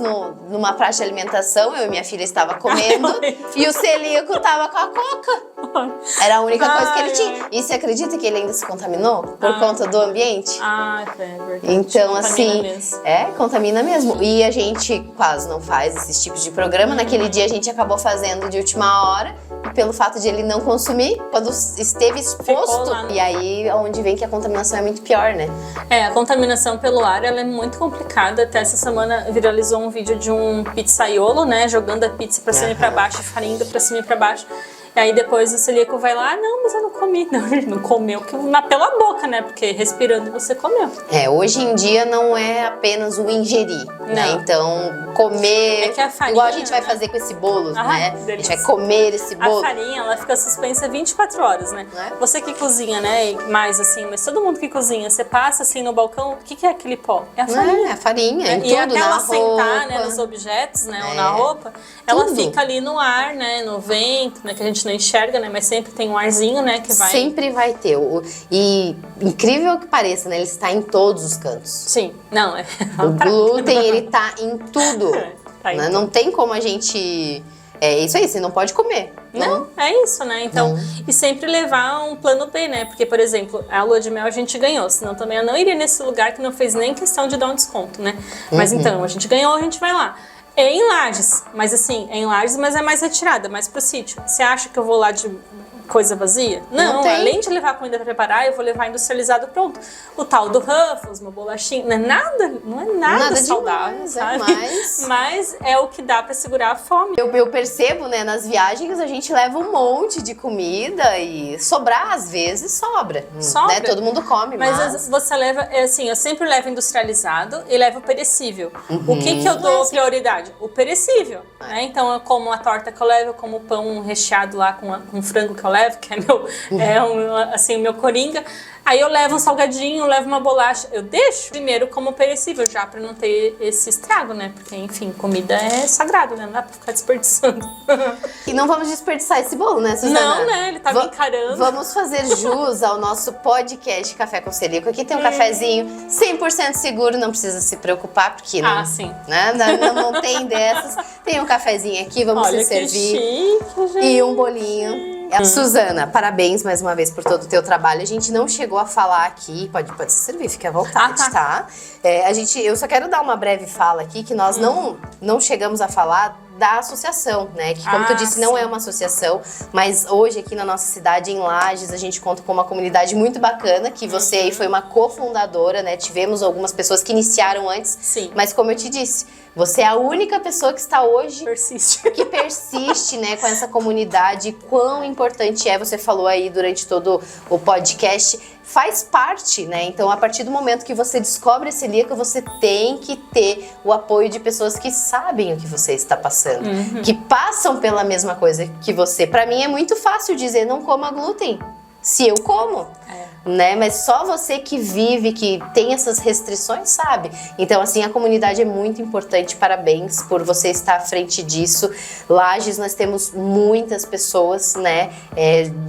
numa praça de alimentação, eu e minha filha estava comendo e o celíaco tava com a coca. Era a única coisa que ele tinha. E você acredita que ele ainda se contaminou por conta do ambiente? É verdade. Então, contamina assim, mesmo. Contamina mesmo. E a gente quase não faz esses tipos de programa. Naquele dia a gente acabou fazendo de última hora. E pelo fato de ele não consumir, quando esteve exposto, lá, né? E aí onde vem que a contaminação é muito pior, né? A contaminação pelo ar, ela é muito complicada. Até essa semana viralizou um vídeo de um pizzaiolo, né, jogando a pizza pra cima e pra baixo, farinha indo pra cima e pra baixo. E aí depois o celíaco vai lá, não, mas eu não comi. Não, ele não comeu pela boca, né? Porque respirando você comeu. Hoje em dia não é apenas o ingerir, né? Então, comer... que a farinha, igual a gente vai fazer com esse bolo, né? Delícia. A gente vai comer esse bolo. A farinha, ela fica suspensa 24 horas, né? Você que cozinha, né? Mais assim, mas todo mundo que cozinha, você passa assim no balcão, o que é aquele pó? É a farinha. É a farinha, em E tudo, até na ela roupa. sentar, né, nos objetos, né, ou na roupa, ela fica ali no ar, né, no vento, né, que a gente não enxerga, né, mas sempre tem um arzinho, né, que vai... Sempre vai ter. E incrível que pareça, né, ele está em todos os cantos. Sim, não, é... O glúten, ele tá em tudo. Tá em né? tudo. Não tem como a gente... É isso aí, você não pode comer. Não, é isso, né? Então, e sempre levar um plano B, né? Porque, por exemplo, a lua de mel a gente ganhou, senão também eu não iria nesse lugar que não fez nem questão de dar um desconto, né? Mas então, a gente ganhou, a gente vai lá. É em Lages, mas assim, é em Lages, mas é mais retirada, mais pro sítio. Você acha que eu vou lá de coisa vazia? Não, além de levar comida pra preparar, eu vou levar industrializado pronto. O tal do Ruffles, uma bolachinha, não é nada saudável, demais, sabe? Mas é o que dá pra segurar a fome. Eu percebo, né, nas viagens a gente leva um monte de comida e sobrar, às vezes, sobra. Né? Todo mundo come, mas você leva, assim, eu sempre levo industrializado e levo perecível. O que eu dou prioridade? O perecível, né? Então eu como a torta que eu levo, eu como o pão recheado lá com frango que eu levo, que é o meu coringa. Aí eu levo um salgadinho, levo uma bolacha. Eu deixo primeiro como perecível, já pra não ter esse estrago, né? Porque, enfim, comida é sagrado, né? Não dá pra ficar desperdiçando. E não vamos desperdiçar esse bolo, né, Suzana? Não, né? Ele tá me encarando. Vamos fazer jus ao nosso podcast Café com Celíaco. Aqui tem um cafezinho 100% seguro, não precisa se preocupar, porque não, sim. Né? Não tem dessas. Tem um cafezinho aqui, vamos se servir. Chique, gente. E um bolinho. Suzana, parabéns mais uma vez por todo o teu trabalho. A gente não chegou a falar aqui, pode se servir, fique à vontade, tá? Eu só quero dar uma breve fala aqui, que nós não chegamos a falar da associação, né? Que, como tu disse, não é uma associação, mas hoje aqui na nossa cidade, em Lages, a gente conta com uma comunidade muito bacana, que você aí foi uma cofundadora, né? Tivemos algumas pessoas que iniciaram antes, Sim. Mas como eu te disse, você é a única pessoa que está hoje... Que persiste, né, com essa comunidade, quão importante é, você falou aí durante todo o podcast, faz parte, né? Então, a partir do momento que você descobre a celíaca, você tem que ter o apoio de pessoas que sabem o que você está passando, que passam pela mesma coisa que você. Para mim é muito fácil dizer não coma glúten, se eu como. Né? Mas só você que vive, que tem essas restrições, sabe? Então, assim, a comunidade é muito importante. Parabéns por você estar à frente disso. Lages, nós temos muitas pessoas, né?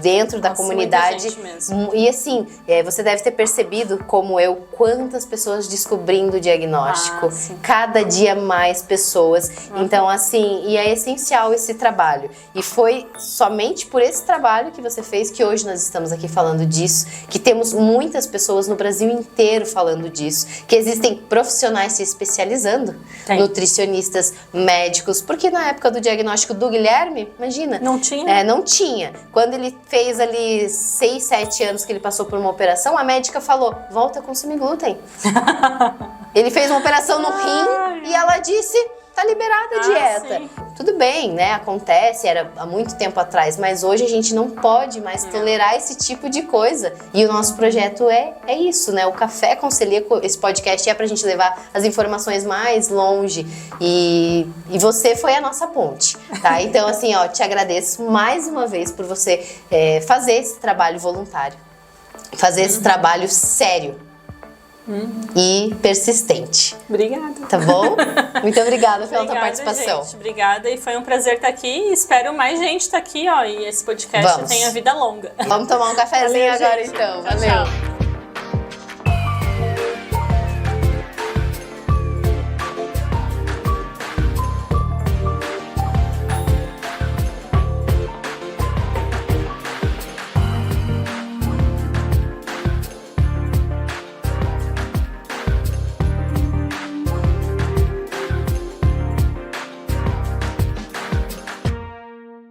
Dentro da comunidade. Muita gente mesmo. E assim, você deve ter percebido, como eu, quantas pessoas descobrindo o diagnóstico. Cada dia mais pessoas. Então, assim, e é essencial esse trabalho. E foi somente por esse trabalho que você fez que hoje nós estamos aqui falando disso, que temos muitas pessoas no Brasil inteiro falando disso, que existem profissionais se especializando, nutricionistas, médicos, porque na época do diagnóstico do Guilherme, imagina, não tinha. Não tinha. Quando ele fez ali 6, 7 anos que ele passou por uma operação, a médica falou, volta a consumir glúten. Ele fez uma operação no rim e ela disse, tá liberada a dieta. Sim. Tudo bem, né? Acontece, era há muito tempo atrás, mas hoje a gente não pode mais tolerar esse tipo de coisa. E o nosso projeto é isso, né? O Café com Celíaco, esse podcast é pra gente levar as informações mais longe. E você foi a nossa ponte, tá? Então, assim, ó, te agradeço mais uma vez por você fazer esse trabalho voluntário. Fazer esse trabalho sério. E persistente. Obrigada. Tá bom? Muito obrigada pela tua participação. Gente, obrigada e foi um prazer estar aqui. Espero mais gente estar aqui, ó, e esse podcast tenha vida longa. Vamos tomar um cafezinho Valeu, agora gente. então. Tchau, Valeu. tchau.